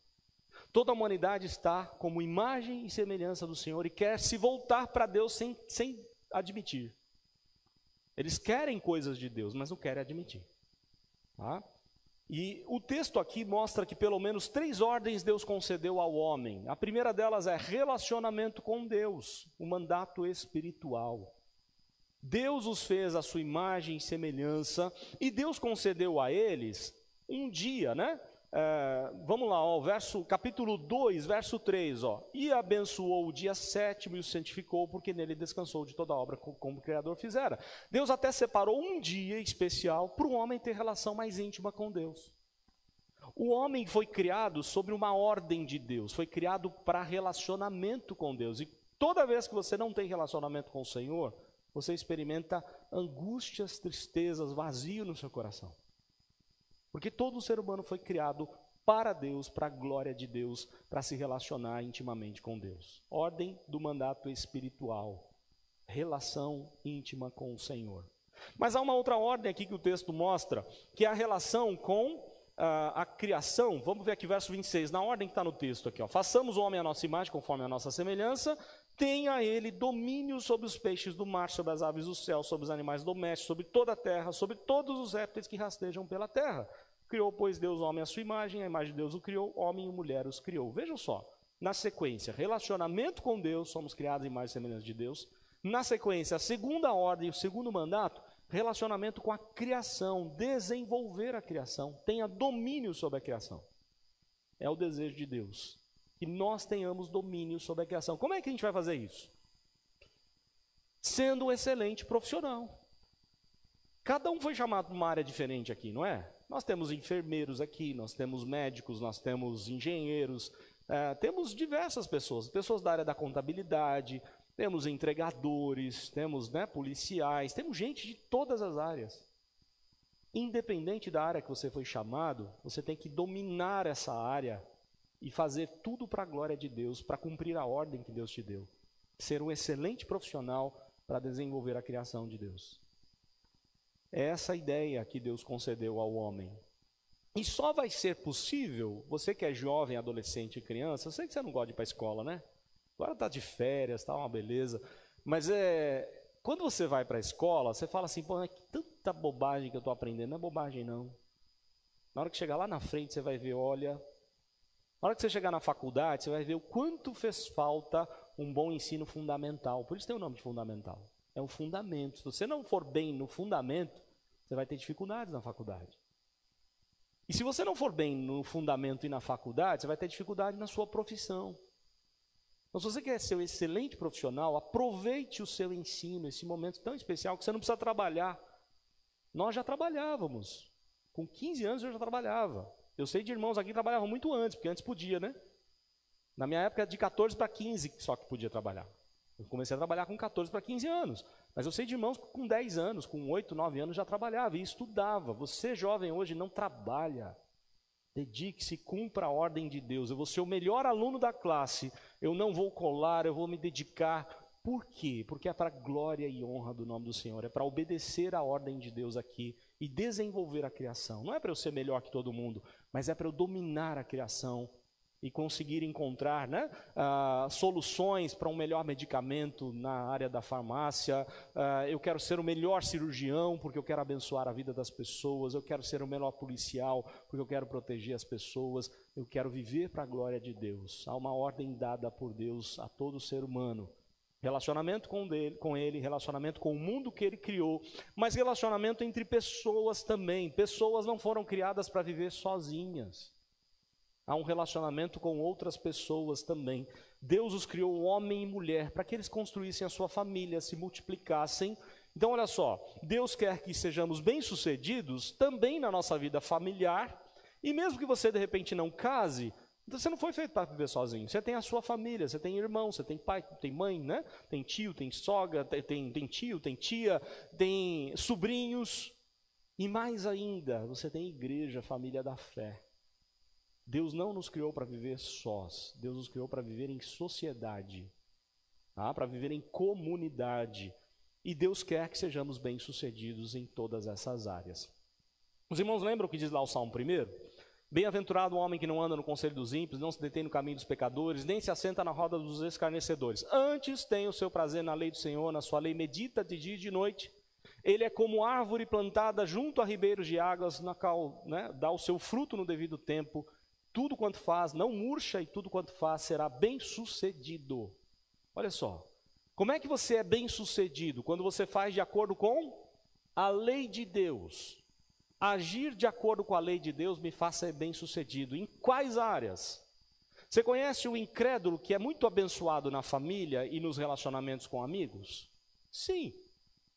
Toda a humanidade está como imagem e semelhança do Senhor e quer se voltar para Deus sem admitir. Eles querem coisas de Deus, mas não querem admitir. Tá? E o texto aqui mostra que pelo menos 3 ordens Deus concedeu ao homem. A primeira delas é relacionamento com Deus, o mandato espiritual. Deus os fez à sua imagem e semelhança, e Deus concedeu a eles um dia, né? Vamos lá, ó, capítulo 2, verso 3, ó. E abençoou o dia 7º e o santificou, porque nele descansou de toda a obra como o Criador fizera. Deus até separou um dia especial para o homem ter relação mais íntima com Deus. O homem foi criado sobre uma ordem de Deus, foi criado para relacionamento com Deus. E toda vez que você não tem relacionamento com o Senhor, você experimenta angústias, tristezas, vazio no seu coração. Porque todo ser humano foi criado para Deus, para a glória de Deus, para se relacionar intimamente com Deus. Ordem do mandato espiritual, relação íntima com o Senhor. Mas há uma outra ordem aqui que o texto mostra, que é a relação com a criação. Vamos ver aqui verso 26, na ordem que está no texto aqui, ó. Façamos o homem à nossa imagem, conforme a nossa semelhança, tenha ele domínio sobre os peixes do mar, sobre as aves do céu, sobre os animais domésticos, sobre toda a terra, sobre todos os répteis que rastejam pela terra. Criou, pois, Deus o homem à sua imagem, a imagem de Deus o criou, homem e mulher os criou. Vejam só, na sequência, relacionamento com Deus, somos criados em imagem e semelhança de Deus. Na sequência, a segunda ordem, o segundo mandato, relacionamento com a criação, desenvolver a criação, tenha domínio sobre a criação. É o desejo de Deus, que nós tenhamos domínio sobre a criação. Como é que a gente vai fazer isso? Sendo um excelente profissional. Cada um foi chamado para uma área diferente aqui, não é? Nós temos enfermeiros aqui, nós temos médicos, nós temos engenheiros, temos diversas pessoas da área da contabilidade, temos entregadores, temos policiais, temos gente de todas as áreas. Independente da área que você foi chamado, você tem que dominar essa área e fazer tudo para a glória de Deus, para cumprir a ordem que Deus te deu. Ser um excelente profissional para desenvolver a criação de Deus. É essa a ideia que Deus concedeu ao homem. E só vai ser possível, você que é jovem, adolescente e criança, eu sei que você não gosta de ir para a escola, né? Agora está de férias, está uma beleza. Mas quando você vai para a escola, você fala assim, pô, que tanta bobagem que eu estou aprendendo. Não é bobagem, não. Na hora que chegar lá na frente, você vai ver, olha... Na hora que você chegar na faculdade, você vai ver o quanto fez falta um bom ensino fundamental. Por isso tem o nome de fundamental. É um fundamento. Se você não for bem no fundamento, você vai ter dificuldades na faculdade. E se você não for bem no fundamento e na faculdade, você vai ter dificuldade na sua profissão. Então, se você quer ser um excelente profissional, aproveite o seu ensino, esse momento tão especial que você não precisa trabalhar. Nós já trabalhávamos. Com 15 anos eu já trabalhava. Eu sei de irmãos aqui que trabalhavam muito antes, porque antes podia, né? Na minha época, de 14 para 15 só que podia trabalhar. Eu comecei a trabalhar com 14 para 15 anos. Mas eu sei de irmãos que com 10 anos, com 8, 9 anos já trabalhava e estudava. Você, jovem, hoje não trabalha. Dedique-se, cumpra a ordem de Deus. Eu vou ser o melhor aluno da classe. Eu não vou colar, eu vou me dedicar. Por quê? Porque é para a glória e honra do nome do Senhor. É para obedecer a ordem de Deus aqui e desenvolver a criação. Não é para eu ser melhor que todo mundo, mas é para eu dominar a criação e conseguir encontrar soluções para um melhor medicamento na área da farmácia. Eu quero ser o melhor cirurgião porque eu quero abençoar a vida das pessoas. Eu quero ser o melhor policial porque eu quero proteger as pessoas. Eu quero viver para a glória de Deus. Há uma ordem dada por Deus a todo ser humano. Relacionamento com Ele, relacionamento com o mundo que Ele criou, mas relacionamento entre pessoas também. Pessoas não foram criadas para viver sozinhas. Há um relacionamento com outras pessoas também. Deus os criou homem e mulher para que eles construíssem a sua família, se multiplicassem. Então, olha só, Deus quer que sejamos bem-sucedidos também na nossa vida familiar. E mesmo que você, de repente, não case, você não foi feito para viver sozinho. Você tem a sua família, você tem irmão, você tem pai, tem mãe, né? Tem tio, tem sogra, tem tio, tem tia, tem sobrinhos. E mais ainda, você tem igreja, família da fé. Deus não nos criou para viver sós. Deus nos criou para viver em sociedade, para viver em comunidade. E Deus quer que sejamos bem-sucedidos em todas essas áreas. Os irmãos lembram o que diz lá o Salmo 1? Bem-aventurado o homem que não anda no conselho dos ímpios, não se detém no caminho dos pecadores, nem se assenta na roda dos escarnecedores. Antes tem o seu prazer na lei do Senhor, na sua lei medita de dia e de noite. Ele é como árvore plantada junto a ribeiros de águas, na qual, dá o seu fruto no devido tempo. Tudo quanto faz não murcha e tudo quanto faz será bem sucedido. Olha só, como é que você é bem sucedido? Quando você faz de acordo com a lei de Deus. Agir de acordo com a lei de Deus me faz ser bem sucedido. Em quais áreas? Você conhece o incrédulo que é muito abençoado na família e nos relacionamentos com amigos? Sim,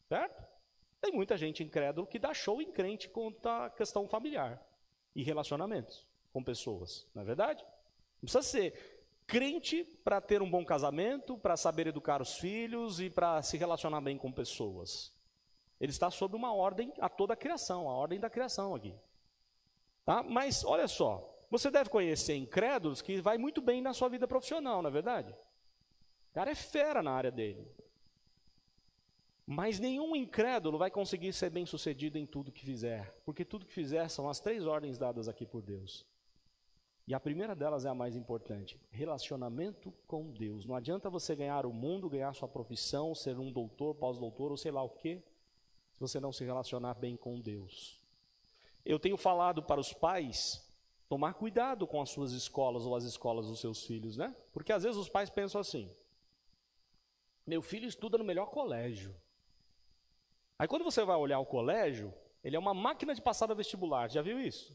certo? Tem muita gente incrédulo que dá show em crente quanto à questão familiar e relacionamentos com pessoas, não é verdade? Não precisa ser crente para ter um bom casamento, para saber educar os filhos e para se relacionar bem com pessoas. Ele está sob uma ordem a toda a criação, a ordem da criação aqui. Tá? Mas olha só, você deve conhecer incrédulos que vai muito bem na sua vida profissional, não é verdade? O cara é fera na área dele. Mas nenhum incrédulo vai conseguir ser bem sucedido em tudo que fizer, porque tudo que fizer são as 3 ordens dadas aqui por Deus. E a primeira delas é a mais importante, relacionamento com Deus. Não adianta você ganhar o mundo, ganhar sua profissão, ser um doutor, pós-doutor ou sei lá o quê, se você não se relacionar bem com Deus. Eu tenho falado para os pais tomar cuidado com as suas escolas ou as escolas dos seus filhos, né? Porque às vezes os pais pensam assim, meu filho estuda no melhor colégio. Aí quando você vai olhar o colégio, ele é uma máquina de passar no vestibular, já viu isso?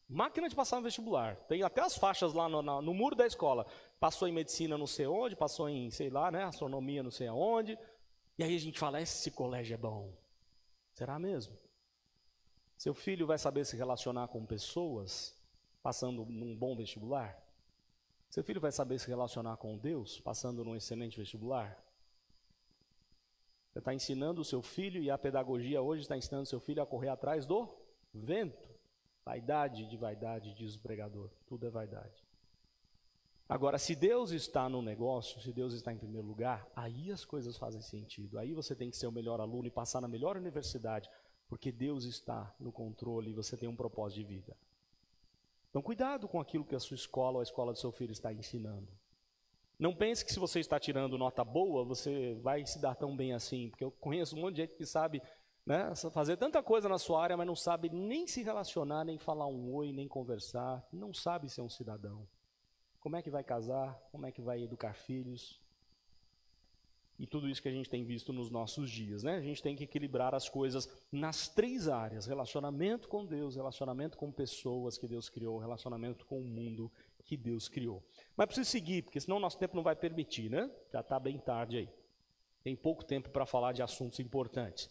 Máquina de passar no vestibular, tem até as faixas lá no muro da escola, passou em medicina não sei onde, passou em, sei lá, astronomia não sei aonde, e aí a gente fala, esse colégio é bom, será mesmo? Seu filho vai saber se relacionar com pessoas, passando num bom vestibular? Seu filho vai saber se relacionar com Deus, passando num excelente vestibular? Você está ensinando o seu filho, e a pedagogia hoje está ensinando o seu filho a correr atrás do vento. Vaidade de vaidade, diz o pregador. Tudo é vaidade. Agora, se Deus está no negócio, se Deus está em primeiro lugar, aí as coisas fazem sentido. Aí você tem que ser o melhor aluno e passar na melhor universidade, porque Deus está no controle e você tem um propósito de vida. Então, cuidado com aquilo que a sua escola ou a escola do seu filho está ensinando. Não pense que se você está tirando nota boa, você vai se dar tão bem assim, porque eu conheço um monte de gente que sabe fazer tanta coisa na sua área, mas não sabe nem se relacionar, nem falar um oi, nem conversar, não sabe ser um cidadão. Como é que vai casar? Como é que vai educar filhos? E tudo isso que a gente tem visto nos nossos dias, né? A gente tem que equilibrar as coisas nas 3 áreas: relacionamento com Deus, relacionamento com pessoas que Deus criou, relacionamento com o mundo que Deus criou. Mas preciso seguir, porque senão o nosso tempo não vai permitir, né? Já está bem tarde aí. Tem pouco tempo para falar de assuntos importantes.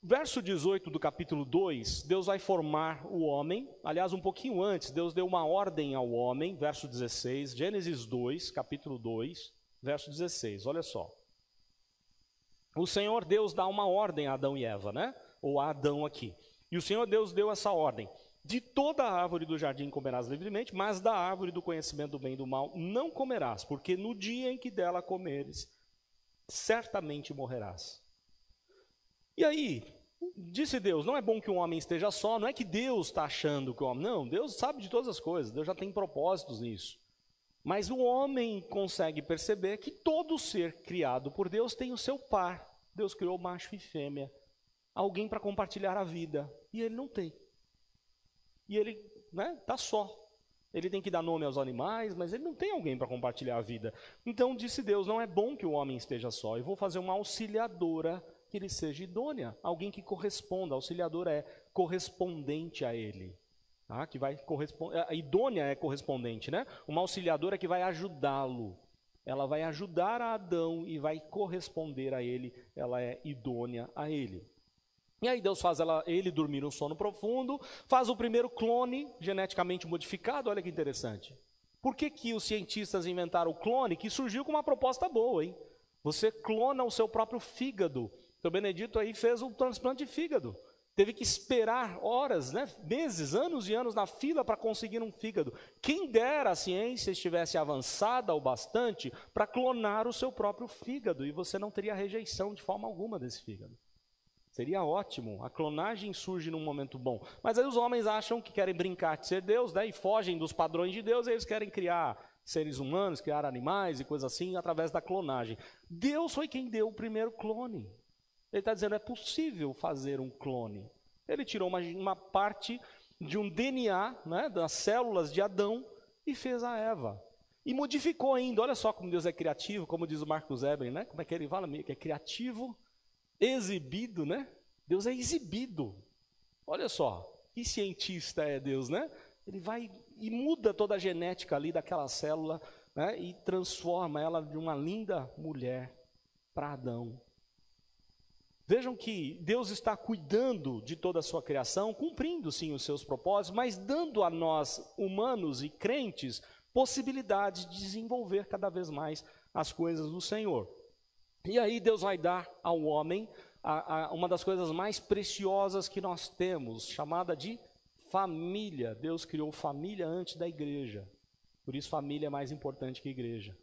Verso 18 do capítulo 2, Deus vai formar o homem. Aliás, um pouquinho antes, Deus deu uma ordem ao homem, verso 16, Gênesis 2, capítulo 2, verso 16, olha só. O Senhor Deus dá uma ordem a Adão e Eva, né? Ou a Adão aqui. E o Senhor Deus deu essa ordem. De toda a árvore do jardim comerás livremente, mas da árvore do conhecimento do bem e do mal não comerás, porque no dia em que dela comeres, certamente morrerás. E aí, disse Deus, não é bom que o homem esteja só, não é que Deus está achando que o homem... Não, Deus sabe de todas as coisas, Deus já tem propósitos nisso. Mas o homem consegue perceber que todo ser criado por Deus tem o seu par. Deus criou macho e fêmea, alguém para compartilhar a vida, e ele não tem. E ele está só. Ele tem que dar nome aos animais, mas ele não tem alguém para compartilhar a vida. Então disse Deus, não é bom que o homem esteja só, eu vou fazer uma auxiliadora que ele seja idônea, alguém que corresponda. A auxiliadora é correspondente a ele. Tá? Que vai corresponder. A idônea é correspondente, né? Uma auxiliadora que vai ajudá-lo. Ela vai ajudar a Adão e vai corresponder a ele. Ela é idônea a ele. E aí Deus faz ele dormir um sono profundo, faz o primeiro clone geneticamente modificado. Olha que interessante. Por que que os cientistas inventaram o clone? Que surgiu com uma proposta boa, hein? Você clona o seu próprio fígado. O seu Benedito aí fez um transplante de fígado. Teve que esperar horas, meses, anos e anos na fila para conseguir um fígado. Quem dera a ciência estivesse avançada o bastante para clonar o seu próprio fígado, e você não teria rejeição de forma alguma desse fígado. Seria ótimo. A clonagem surge num momento bom. Mas aí os homens acham que querem brincar de ser Deus, né? E fogem dos padrões de Deus, e eles querem criar seres humanos, criar animais e coisas assim, através da clonagem. Deus foi quem deu o primeiro clone. Ele está dizendo, é possível fazer um clone. Ele tirou uma parte de um DNA, né, das células de Adão, e fez a Eva. E modificou ainda. Olha só como Deus é criativo, como diz o Marcus Eber, né? Como é que ele fala? Que é criativo, exibido, né? Deus é exibido. Olha só, que cientista é Deus, né? Ele vai e muda toda a genética ali daquela célula, né? E transforma ela de uma linda mulher para Adão. Vejam que Deus está cuidando de toda a sua criação, cumprindo sim os seus propósitos, mas dando a nós, humanos e crentes, possibilidades de desenvolver cada vez mais as coisas do Senhor. E aí Deus vai dar ao homem uma das coisas mais preciosas que nós temos, chamada de família. Deus criou família antes da igreja, por isso família é mais importante que igreja.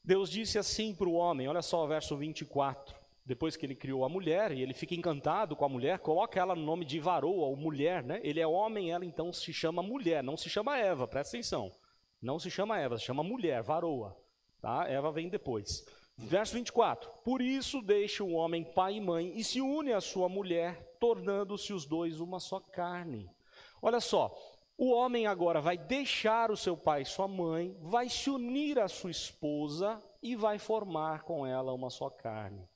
Deus disse assim para o homem, olha só o verso 24, depois que ele criou a mulher, e ele fica encantado com a mulher, coloca ela no nome de varoa, ou mulher, né? Ele é homem, ela então se chama mulher, não se chama Eva, presta atenção, não se chama Eva, se chama mulher, varoa, tá? Eva vem depois. Verso 24, por isso deixa o homem pai e mãe e se une à sua mulher, tornando-se os dois uma só carne. Olha só, o homem agora vai deixar o seu pai e sua mãe, vai se unir à sua esposa e vai formar com ela uma só carne.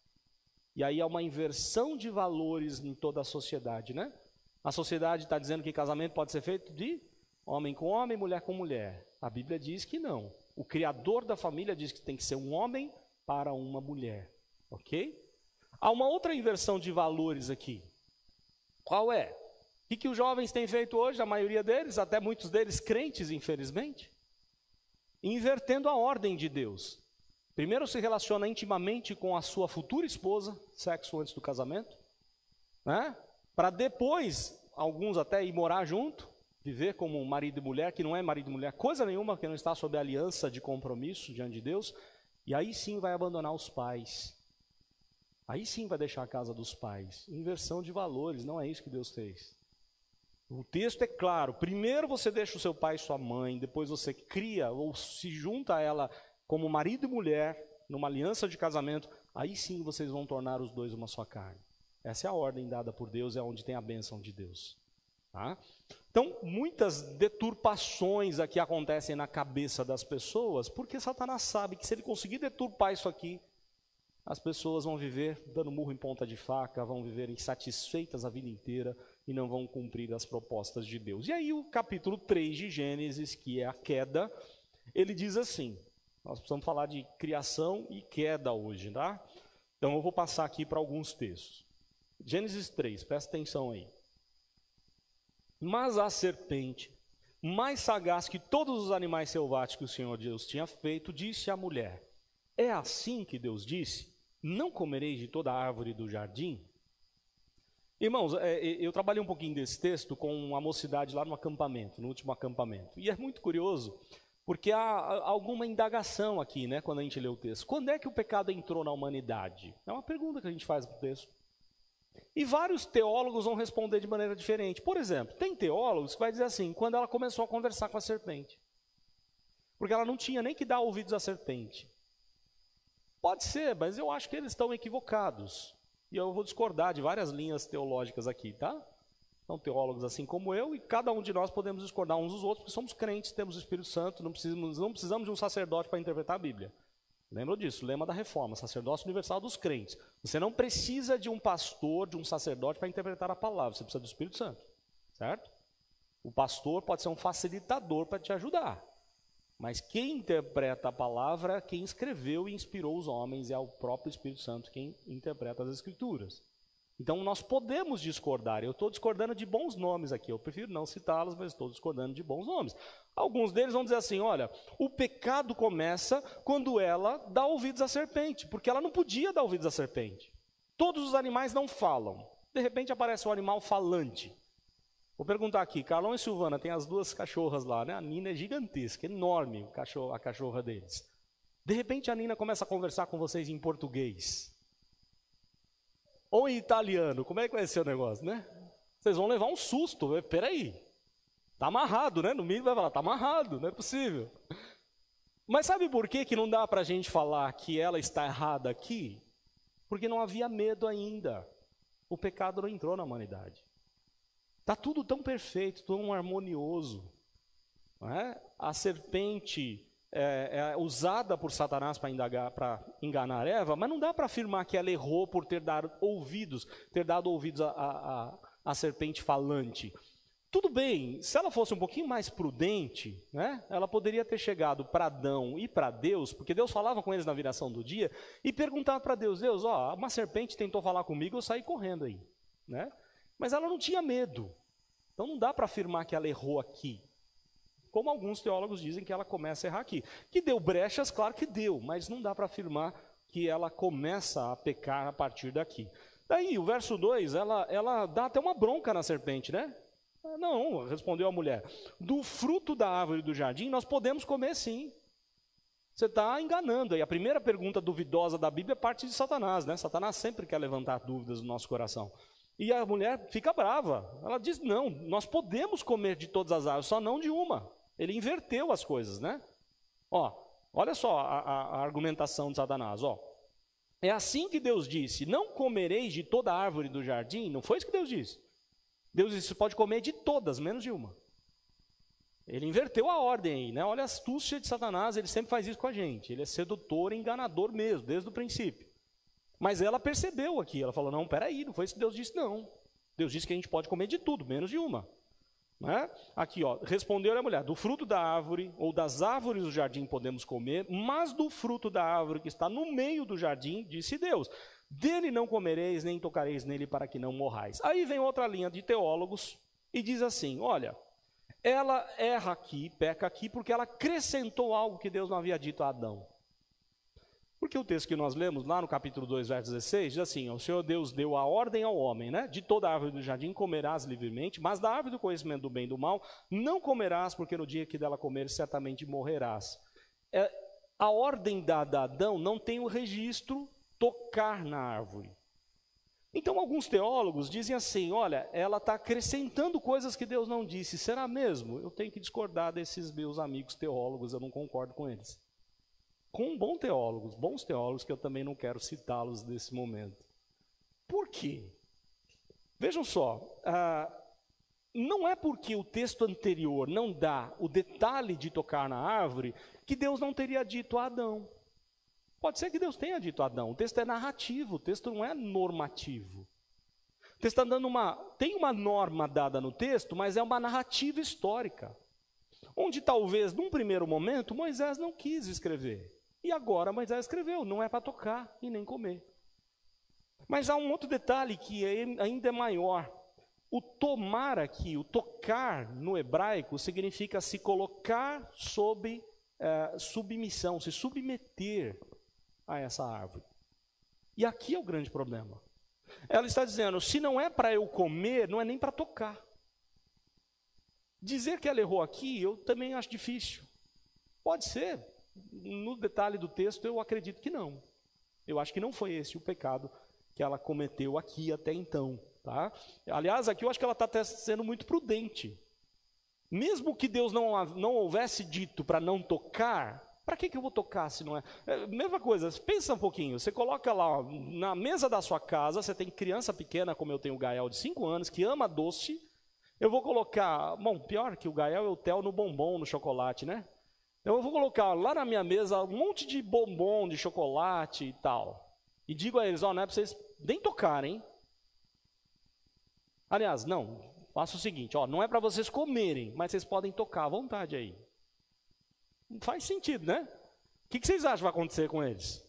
E aí há uma inversão de valores em toda a sociedade, né? A sociedade está dizendo que casamento pode ser feito de homem com homem, mulher com mulher. A Bíblia diz que não. O criador da família diz que tem que ser um homem para uma mulher, ok? Há uma outra inversão de valores aqui. Qual é? O que os jovens têm feito hoje, a maioria deles, até muitos deles crentes, infelizmente? Invertendo a ordem de Deus. Primeiro se relaciona intimamente com a sua futura esposa, sexo antes do casamento, né? Para depois, alguns até ir morar junto, viver como marido e mulher, que não é marido e mulher coisa nenhuma, que não está sob a aliança de compromisso diante de Deus. E aí sim vai abandonar os pais. Aí sim vai deixar a casa dos pais. Inversão de valores, não é isso que Deus fez. O texto é claro. Primeiro você deixa o seu pai e sua mãe, depois você cria ou se junta a ela como marido e mulher, numa aliança de casamento, aí sim vocês vão tornar os dois uma só carne. Essa é a ordem dada por Deus, é onde tem a bênção de Deus. Tá? Então, muitas deturpações aqui acontecem na cabeça das pessoas, porque Satanás sabe que se ele conseguir deturpar isso aqui, as pessoas vão viver dando murro em ponta de faca, vão viver insatisfeitas a vida inteira e não vão cumprir as propostas de Deus. E aí o capítulo 3 de Gênesis, que é a queda, ele diz assim, nós precisamos falar de criação e queda hoje, tá? Então eu vou passar aqui para alguns textos. Gênesis 3, presta atenção aí. Mas a serpente, mais sagaz que todos os animais selváticos que o Senhor Deus tinha feito, disse à mulher, é assim que Deus disse, não comereis de toda a árvore do jardim? Irmãos, eu trabalhei um pouquinho desse texto com uma mocidade lá no acampamento, no último acampamento. E é muito curioso, porque há alguma indagação aqui, né, quando a gente lê o texto. Quando é que o pecado entrou na humanidade? É uma pergunta que a gente faz no texto. E vários teólogos vão responder de maneira diferente. Por exemplo, tem teólogos que vai dizer assim, quando ela começou a conversar com a serpente. Porque ela não tinha nem que dar ouvidos à serpente. Pode ser, mas eu acho que eles estão equivocados. E eu vou discordar de várias linhas teológicas aqui, tá? São teólogos assim como eu, e cada um de nós podemos discordar uns dos outros, porque somos crentes, temos o Espírito Santo, não precisamos de um sacerdote para interpretar a Bíblia. Lembra disso, lema da reforma, sacerdócio universal dos crentes. Você não precisa de um pastor, de um sacerdote para interpretar a palavra, você precisa do Espírito Santo, certo? O pastor pode ser um facilitador para te ajudar, mas quem interpreta a palavra, quem escreveu e inspirou os homens, é o próprio Espírito Santo quem interpreta as Escrituras. Então nós podemos discordar, eu estou discordando de bons nomes aqui, eu prefiro não citá-los, mas estou discordando de bons nomes. Alguns deles vão dizer assim, olha, o pecado começa quando ela dá ouvidos à serpente, porque ela não podia dar ouvidos à serpente. Todos os animais não falam, de repente aparece um animal falante. Vou perguntar aqui, Carlão e Silvana, tem as duas cachorras lá, né? A Nina é gigantesca, enorme a cachorra deles. De repente a Nina começa a conversar com vocês em português. Ou em italiano, como é que vai ser o negócio, né? Vocês vão levar um susto, peraí. Está amarrado, né? No mínimo vai falar, está amarrado, não é possível. Mas sabe por que não dá para a gente falar que ela está errada aqui? Porque não havia medo ainda. O pecado não entrou na humanidade. Está tudo tão perfeito, tão harmonioso. Não é? A serpente é usada por Satanás para enganar Eva, mas não dá para afirmar que ela errou por ter dado ouvidos à serpente falante. Tudo bem, se ela fosse um pouquinho mais prudente, né, ela poderia ter chegado para Adão e para Deus, porque Deus falava com eles na viração do dia, e perguntava para Deus, uma serpente tentou falar comigo, eu saí correndo aí. Né? Mas ela não tinha medo, então não dá para afirmar que ela errou aqui. Como alguns teólogos dizem que ela começa a errar aqui. Que deu brechas, claro que deu, mas não dá para afirmar que ela começa a pecar a partir daqui. Daí, o verso 2, ela dá até uma bronca na serpente, né? Não, respondeu a mulher, do fruto da árvore do jardim nós podemos comer sim. Você está enganando. E a primeira pergunta duvidosa da Bíblia parte de Satanás, né? Satanás sempre quer levantar dúvidas no nosso coração. E a mulher fica brava. Ela diz, não, nós podemos comer de todas as árvores, só não de uma. Ele inverteu as coisas, né? Olha só a argumentação de Satanás, É assim que Deus disse, não comereis de toda a árvore do jardim? Não foi isso que Deus disse. Deus disse, você pode comer de todas, menos de uma. Ele inverteu a ordem aí, né? Olha a astúcia de Satanás, ele sempre faz isso com a gente. Ele é sedutor e enganador mesmo, desde o princípio. Mas ela percebeu aqui, ela falou, não, peraí, não foi isso que Deus disse, não. Deus disse que a gente pode comer de tudo, menos de uma. Né? Aqui, respondeu a mulher, do fruto da árvore, ou das árvores do jardim podemos comer, mas do fruto da árvore que está no meio do jardim, disse Deus, dele não comereis, nem tocareis nele para que não morrais. Aí vem outra linha de teólogos e diz assim, olha, ela erra aqui, peca aqui, porque ela acrescentou algo que Deus não havia dito a Adão. Porque o texto que nós lemos lá no capítulo 2, verso 16, diz assim, o Senhor Deus deu a ordem ao homem, né? De toda árvore do jardim comerás livremente, mas da árvore do conhecimento do bem e do mal não comerás, porque no dia que dela comeres certamente morrerás. A ordem dada a Adão não tem o registro tocar na árvore. Então alguns teólogos dizem assim, olha, ela está acrescentando coisas que Deus não disse, será mesmo? Eu tenho que discordar desses meus amigos teólogos, eu não concordo com eles. Com bons teólogos que eu também não quero citá-los nesse momento. Por quê? Vejam só, não é porque o texto anterior não dá o detalhe de tocar na árvore que Deus não teria dito a Adão. Pode ser que Deus tenha dito a Adão, o texto é narrativo, o texto não é normativo. O texto está dando tem uma norma dada no texto, mas é uma narrativa histórica. Onde talvez, num primeiro momento, Moisés não quis escrever. E agora Moisés escreveu, não é para tocar e nem comer. Mas há um outro detalhe que ainda é maior. O tomar aqui, o tocar no hebraico, significa se colocar sob submissão, se submeter a essa árvore. E aqui é o grande problema. Ela está dizendo, se não é para eu comer, não é nem para tocar. Dizer que ela errou aqui, eu também acho difícil. Pode ser. No detalhe do texto, eu acredito que não. Eu acho que não foi esse o pecado que ela cometeu aqui até então. Tá? Aliás, aqui eu acho que ela está até sendo muito prudente. Mesmo que Deus não houvesse dito para não tocar, para que eu vou tocar se não é? Mesma coisa, pensa um pouquinho. Você coloca lá na mesa da sua casa, você tem criança pequena, como eu tenho o Gael de 5 anos, que ama doce. Eu vou colocar, pior que o Gael é o Theo no bombom, no chocolate, né? Eu vou colocar lá na minha mesa um monte de bombom, de chocolate e tal. E digo a eles, não é para vocês nem tocarem. Aliás, não, faça o seguinte, não é para vocês comerem, mas vocês podem tocar à vontade aí. Não faz sentido, né? O que vocês acham que vai acontecer com eles?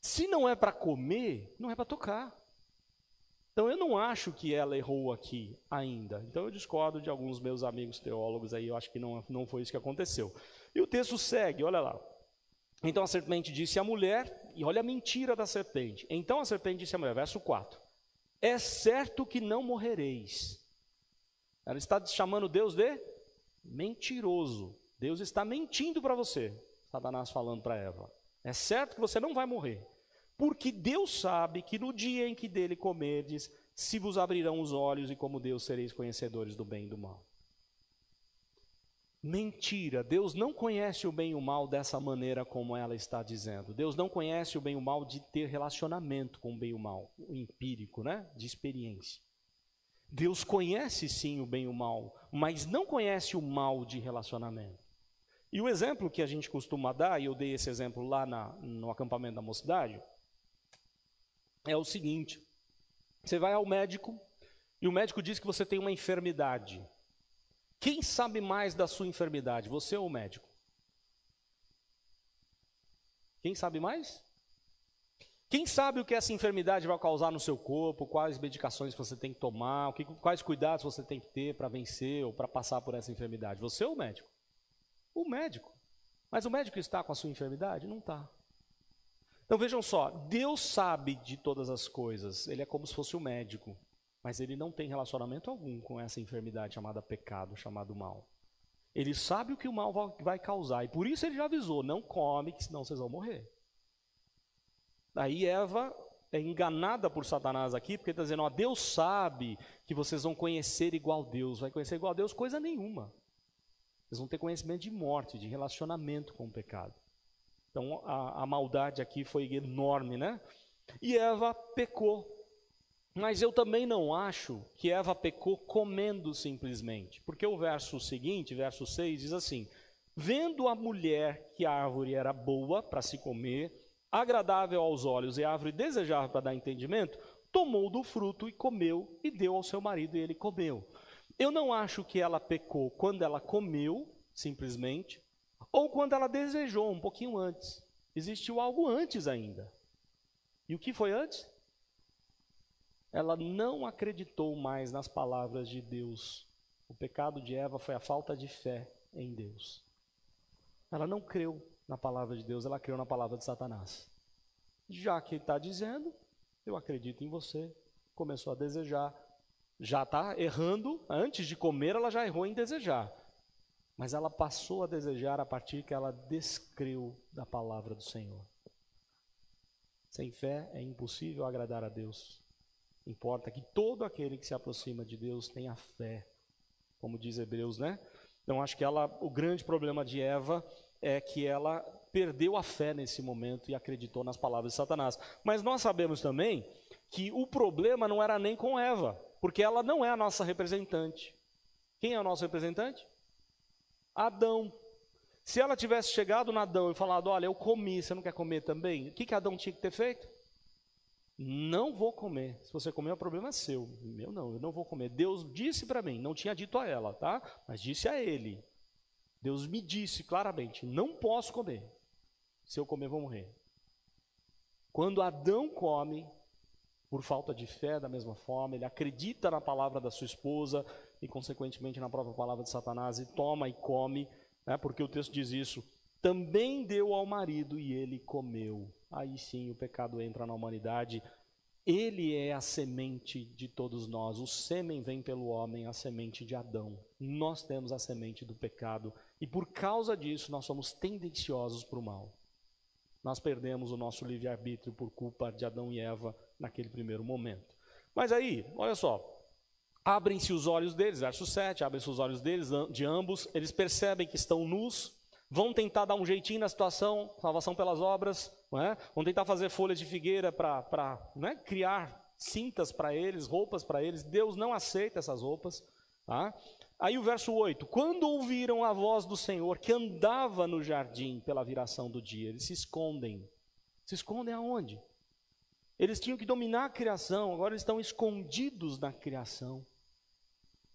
Se não é para comer, não é para tocar. Então eu não acho que ela errou aqui ainda. Então eu discordo de alguns meus amigos teólogos aí, eu acho que não foi isso que aconteceu. E o texto segue, olha lá. Então a serpente disse à mulher, e olha a mentira da serpente. Então a serpente disse à mulher, verso 4. É certo que não morrereis. Ela está chamando Deus de mentiroso. Deus está mentindo para você. Satanás falando para Eva. É certo que você não vai morrer. Porque Deus sabe que no dia em que dele comerdes, se vos abrirão os olhos e como Deus sereis conhecedores do bem e do mal. Mentira, Deus não conhece o bem e o mal dessa maneira como ela está dizendo. Deus não conhece o bem e o mal de ter relacionamento com o bem e o mal, o empírico, né? De experiência. Deus conhece sim o bem e o mal, mas não conhece o mal de relacionamento. E o exemplo que a gente costuma dar, e eu dei esse exemplo lá no acampamento da mocidade, é o seguinte: você vai ao médico e o médico diz que você tem uma enfermidade. Quem sabe mais da sua enfermidade, você ou o médico? Quem sabe mais? Quem sabe o que essa enfermidade vai causar no seu corpo, quais medicações você tem que tomar, quais cuidados você tem que ter para vencer ou para passar por essa enfermidade? Você ou o médico? O médico. Mas o médico está com a sua enfermidade? Não está. Então vejam só, Deus sabe de todas as coisas, Ele é como se fosse o médico, mas Ele não tem relacionamento algum com essa enfermidade chamada pecado, chamado mal. Ele sabe o que o mal vai causar, e por isso Ele já avisou, não come, que senão vocês vão morrer. Aí Eva é enganada por Satanás aqui, porque ele está dizendo, ó, Deus sabe que vocês vão conhecer igual Deus. Vai conhecer igual Deus coisa nenhuma. Vocês vão ter conhecimento de morte, de relacionamento com o pecado. Então a maldade aqui foi enorme, né? E Eva pecou. Mas eu também não acho que Eva pecou comendo simplesmente. Porque o verso seguinte, verso 6, diz assim: vendo a mulher que a árvore era boa para se comer, agradável aos olhos e árvore desejável para dar entendimento, tomou do fruto e comeu e deu ao seu marido e ele comeu. Eu não acho que ela pecou quando ela comeu, simplesmente, ou quando ela desejou, um pouquinho antes. Existiu algo antes ainda. E o que foi antes? Ela não acreditou mais nas palavras de Deus. O pecado de Eva foi a falta de fé em Deus. Ela não creu na palavra de Deus, ela creu na palavra de Satanás. Já que ele está dizendo, eu acredito em você, começou a desejar. Já está errando, antes de comer ela já errou em desejar. Mas ela passou a desejar a partir que ela descreu da palavra do Senhor. Sem fé é impossível agradar a Deus. Importa que todo aquele que se aproxima de Deus tenha fé, como diz Hebreus, né? Então acho que o grande problema de Eva é que ela perdeu a fé nesse momento e acreditou nas palavras de Satanás. Mas nós sabemos também que o problema não era nem com Eva, porque ela não é a nossa representante. Quem é o nosso representante? Adão. Se ela tivesse chegado no Adão e falado, olha, eu comi, você não quer comer também? O que Adão tinha que ter feito? Não vou comer. Se você comer, o problema é seu. Meu não, eu não vou comer. Deus disse para mim, não tinha dito a ela, tá? Mas disse a ele. Deus me disse claramente, não posso comer. Se eu comer, vou morrer. Quando Adão come, por falta de fé, da mesma forma, ele acredita na palavra da sua esposa e, consequentemente, na própria palavra de Satanás, e toma e come, né, porque o texto diz isso, também deu ao marido e ele comeu. Aí sim o pecado entra na humanidade. Ele é a semente de todos nós. O sêmen vem pelo homem, a semente de Adão. Nós temos a semente do pecado. E por causa disso nós somos tendenciosos para o mal. Nós perdemos o nosso livre-arbítrio por culpa de Adão e Eva naquele primeiro momento. Mas aí, olha só. Abrem-se os olhos deles, verso 7, abrem-se os olhos deles, de ambos. Eles percebem que estão nus. Vão tentar dar um jeitinho na situação, salvação pelas obras, não é? Vão tentar fazer folhas de figueira para criar cintas para eles, roupas para eles. Deus não aceita essas roupas. Tá? Aí o verso 8, quando ouviram a voz do Senhor que andava no jardim pela viração do dia, eles se escondem. Se escondem aonde? Eles tinham que dominar a criação, agora eles estão escondidos na criação.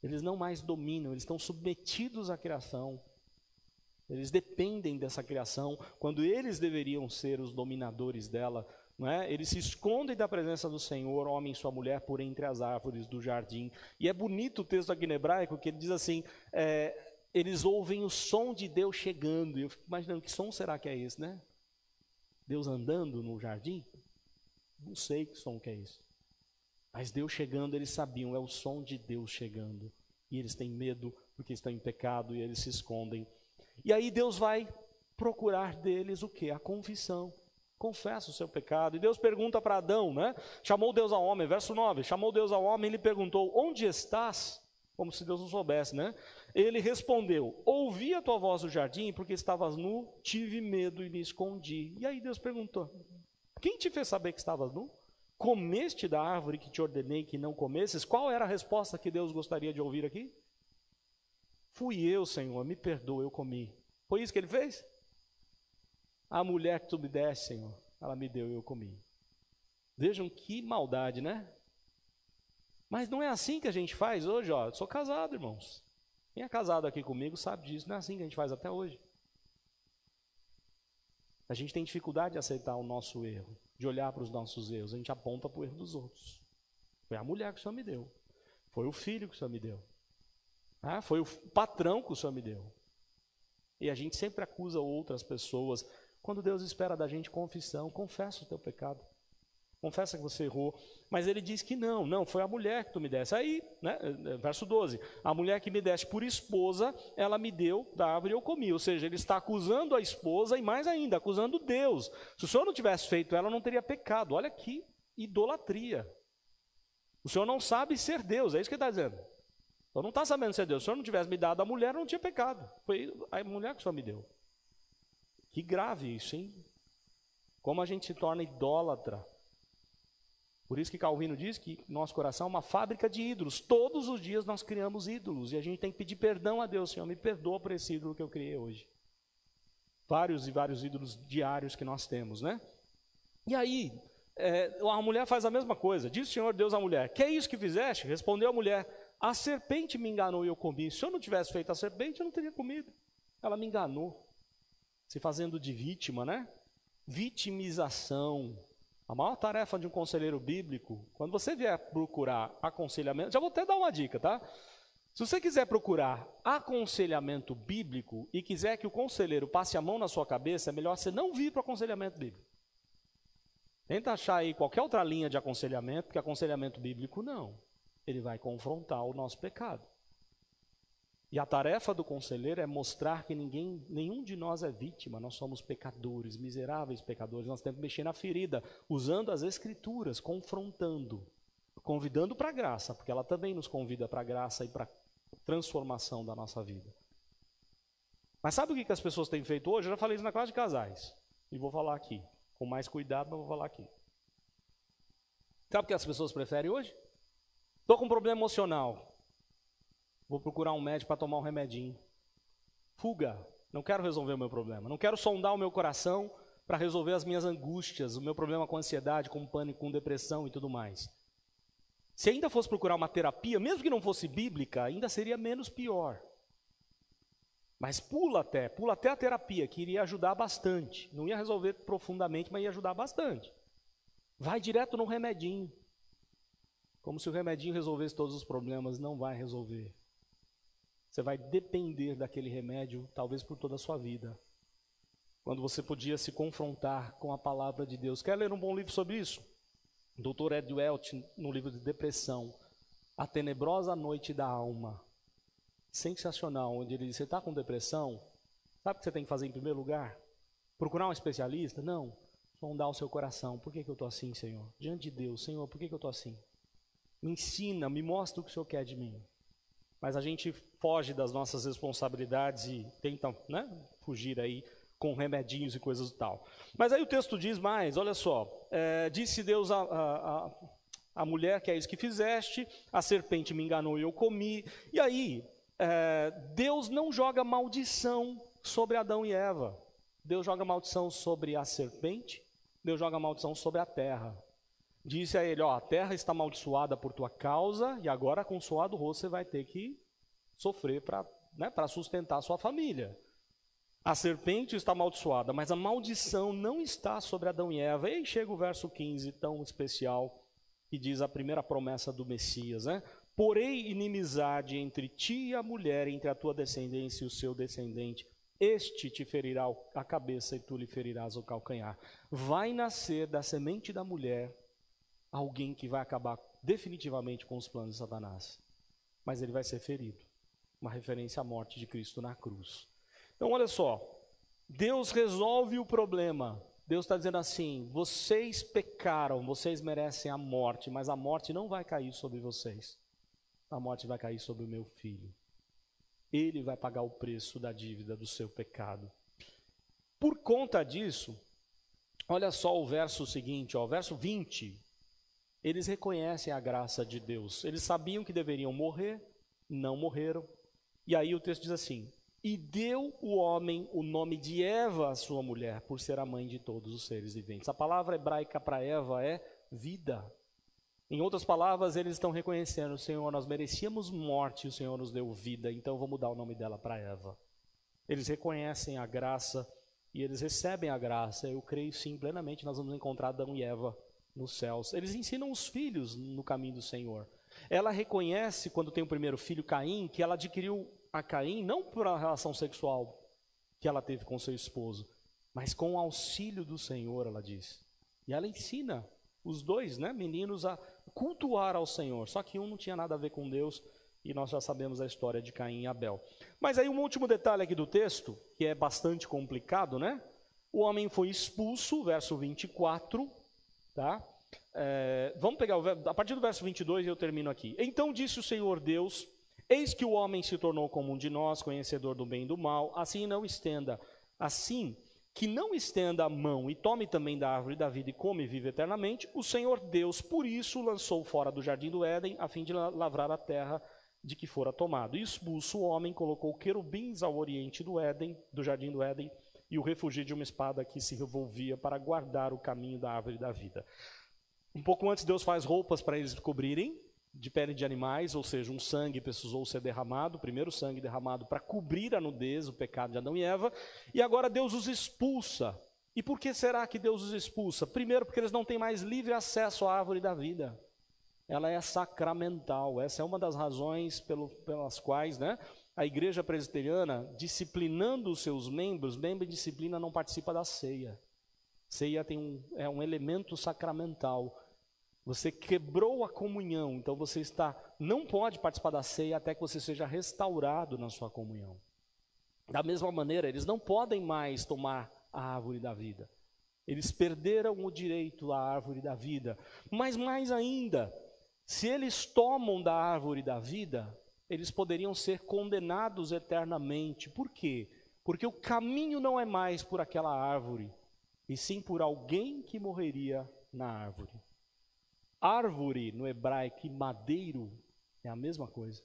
Eles não mais dominam, eles estão submetidos à criação. Eles dependem dessa criação, quando eles deveriam ser os dominadores dela, não é? Eles se escondem da presença do Senhor, homem e sua mulher, por entre as árvores do jardim. E é bonito o texto aqui no hebraico, que ele diz assim, eles ouvem o som de Deus chegando. E eu fico imaginando, que som será que é esse, né? Deus andando no jardim? Não sei que som que é isso. Mas Deus chegando, eles sabiam, é o som de Deus chegando. E eles têm medo, porque estão em pecado, e eles se escondem. E aí Deus vai procurar deles o quê? A confissão. Confessa o seu pecado. E Deus pergunta para Adão, né? Chamou Deus ao homem, verso 9. Chamou Deus ao homem e lhe perguntou: onde estás? Como se Deus não soubesse, né? Ele respondeu: ouvi a tua voz no jardim, porque estavas nu, tive medo e me escondi. E aí Deus perguntou: quem te fez saber que estavas nu? Comeste da árvore que te ordenei que não comesses? Qual era a resposta que Deus gostaria de ouvir aqui? Fui eu, Senhor, me perdoa, eu comi. Foi isso que ele fez? A mulher que tu me deste, Senhor, ela me deu e eu comi. Vejam que maldade, né? Mas não é assim que a gente faz hoje, ó. Eu sou casado, irmãos. Quem é casado aqui comigo sabe disso. Não é assim que a gente faz até hoje. A gente tem dificuldade de aceitar o nosso erro, de olhar para os nossos erros. A gente aponta para o erro dos outros. Foi a mulher que o Senhor me deu. Foi o filho que o Senhor me deu. Foi o patrão que o Senhor me deu. E a gente sempre acusa outras pessoas. Quando Deus espera da gente confissão, confessa o teu pecado. Confessa que você errou. Mas ele diz que não, foi a mulher que tu me deste. Aí, né, verso 12, a mulher que me deste por esposa, ela me deu da árvore e eu comi. Ou seja, ele está acusando a esposa e mais ainda, acusando Deus. Se o Senhor não tivesse feito ela, não teria pecado. Olha que idolatria. O Senhor não sabe ser Deus, é isso que ele está dizendo. O Senhor não está sabendo ser Deus. Se o Senhor não tivesse me dado a mulher, não tinha pecado. Foi a mulher que o Senhor me deu. Que grave isso, hein? Como a gente se torna idólatra. Por isso que Calvino diz que nosso coração é uma fábrica de ídolos. Todos os dias nós criamos ídolos. E a gente tem que pedir perdão a Deus. Senhor, me perdoa por esse ídolo que eu criei hoje. Vários e vários ídolos diários que nós temos, né? E aí, a mulher faz a mesma coisa. Diz o Senhor Deus à mulher: que é isso que fizeste? Respondeu a mulher: a serpente me enganou e eu comi. Se eu não tivesse feito a serpente, eu não teria comido. Ela me enganou. Se fazendo de vítima, né? Vitimização. A maior tarefa de um conselheiro bíblico, quando você vier procurar aconselhamento, já vou até dar uma dica, tá? Se você quiser procurar aconselhamento bíblico e quiser que o conselheiro passe a mão na sua cabeça, é melhor você não vir para o aconselhamento bíblico. Tenta achar aí qualquer outra linha de aconselhamento, porque aconselhamento bíblico não. Ele vai confrontar o nosso pecado. E a tarefa do conselheiro é mostrar que nenhum de nós é vítima, nós somos pecadores, miseráveis pecadores, nós temos que mexer na ferida, usando as escrituras, confrontando, convidando para a graça, porque ela também nos convida para a graça e para a transformação da nossa vida. Mas sabe o que as pessoas têm feito hoje? Eu já falei isso na classe de casais, e vou falar aqui, com mais cuidado, mas vou falar aqui. Sabe o que as pessoas preferem hoje? Estou com um problema emocional. Vou procurar um médico para tomar um remedinho. Fuga. Não quero resolver o meu problema. Não quero sondar o meu coração para resolver as minhas angústias, o meu problema com ansiedade, com pânico, com depressão e tudo mais. Se ainda fosse procurar uma terapia, mesmo que não fosse bíblica, ainda seria menos pior. Mas pula até a terapia, que iria ajudar bastante. Não ia resolver profundamente, mas ia ajudar bastante. Vai direto no remedinho. Como se o remedinho resolvesse todos os problemas. Não vai resolver. Você vai depender daquele remédio, talvez por toda a sua vida. Quando você podia se confrontar com a palavra de Deus. Quer ler um bom livro sobre isso? Dr. Ed Welch, no livro de Depressão, A Tenebrosa Noite da Alma. Sensacional, onde ele diz: você está com depressão? Sabe o que você tem que fazer em primeiro lugar? Procurar um especialista? Não. Sondar o seu coração. Por que eu estou assim, Senhor? Diante de Deus, Senhor, por que eu estou assim? Me ensina, me mostra o que o Senhor quer de mim. Mas a gente foge das nossas responsabilidades e tenta, né, fugir aí com remedinhos e coisas e tal. Mas aí o texto diz mais, olha só. Disse Deus a mulher: que é isso que fizeste, a serpente me enganou e eu comi. E aí, Deus não joga maldição sobre Adão e Eva. Deus joga maldição sobre a serpente, Deus joga maldição sobre a terra. Disse a ele: a terra está amaldiçoada por tua causa, e agora com suado rosto você vai ter que sofrer para sustentar a sua família. A serpente está amaldiçoada, mas a maldição não está sobre Adão e Eva. E aí chega o verso 15, tão especial, que diz a primeira promessa do Messias, né? Porém inimizade entre ti e a mulher, entre a tua descendência e o seu descendente. Este te ferirá a cabeça e tu lhe ferirás o calcanhar. Vai nascer da semente da mulher alguém que vai acabar definitivamente com os planos de Satanás. Mas ele vai ser ferido. Uma referência à morte de Cristo na cruz. Então olha só, Deus resolve o problema Deus está dizendo assim: vocês pecaram, vocês merecem a morte, mas a morte não vai cair sobre vocês. A morte vai cair sobre o meu filho. Ele vai pagar o preço da dívida do seu pecado. Por conta disso, olha só o verso seguinte, ó, verso 20. Eles reconhecem a graça de Deus. Eles sabiam que deveriam morrer, não morreram. E aí o texto diz assim: e deu o homem o nome de Eva, a sua mulher, por ser a mãe de todos os seres viventes. A palavra hebraica para Eva é vida. Em outras palavras, eles estão reconhecendo: Senhor, nós merecíamos morte, o Senhor nos deu vida, então vou mudar o nome dela para Eva. Eles reconhecem a graça e eles recebem a graça. Eu creio sim, plenamente, nós vamos encontrar Adão e Eva nos céus. Eles ensinam os filhos no caminho do Senhor. Ela reconhece, quando tem o primeiro filho, Caim, que ela adquiriu a Caim não por uma relação sexual que ela teve com seu esposo, mas com o auxílio do Senhor, ela diz. E ela ensina os dois, né, meninos a cultuar ao Senhor. Só que um não tinha nada a ver com Deus, e nós já sabemos a história de Caim e Abel. Mas aí um último detalhe aqui do texto, que é bastante complicado, né? O homem foi expulso, verso 24, tá? Vamos pegar a partir do verso 22 e eu termino aqui. Então disse o Senhor Deus: eis que o homem se tornou como um de nós, conhecedor do bem e do mal, assim que não estenda a mão e tome também da árvore da vida e come e vive eternamente. O Senhor Deus, por isso, o lançou fora do jardim do Éden, a fim de lavrar a terra de que fora tomado. E expulso o homem, colocou querubins ao oriente do jardim do Éden, e o refugiu de uma espada que se revolvia para guardar o caminho da árvore da vida. Um pouco antes, Deus faz roupas para eles cobrirem, de pele de animais, ou seja, um sangue precisou ser derramado, o primeiro sangue derramado para cobrir a nudez, o pecado de Adão e Eva, e agora Deus os expulsa. E por que será que Deus os expulsa? Primeiro, porque eles não têm mais livre acesso à árvore da vida. Ela é sacramental. Essa é uma das razões pelas quais, né, a igreja presbiteriana, disciplinando os seus membros, membro de disciplina não participa da ceia. Ceia é um elemento sacramental. Você quebrou a comunhão, então você não pode participar da ceia até que você seja restaurado na sua comunhão. Da mesma maneira, eles não podem mais tomar a árvore da vida. Eles perderam o direito à árvore da vida. Mas mais ainda, se eles tomam da árvore da vida, eles poderiam ser condenados eternamente. Por quê? Porque o caminho não é mais por aquela árvore, e sim por alguém que morreria na árvore. Árvore, no hebraico, e madeiro, é a mesma coisa.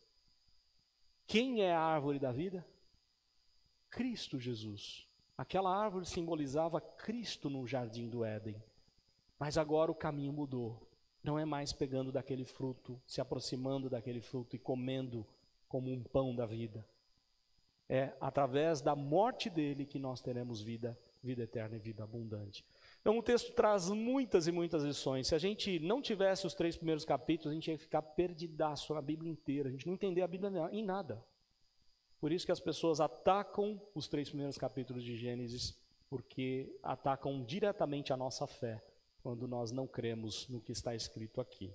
Quem é a árvore da vida? Cristo Jesus. Aquela árvore simbolizava Cristo no jardim do Éden. Mas agora o caminho mudou. Não é mais pegando daquele fruto, se aproximando daquele fruto e comendo como um pão da vida. É através da morte dele que nós teremos vida eterna e vida abundante. Então o texto traz muitas e muitas lições. Se a gente não tivesse os 3 primeiros capítulos, a gente ia ficar perdidaço na Bíblia inteira. A gente não entenderia a Bíblia em nada. Por isso que as pessoas atacam os 3 primeiros capítulos de Gênesis, porque atacam diretamente a nossa fé, quando nós não cremos no que está escrito aqui.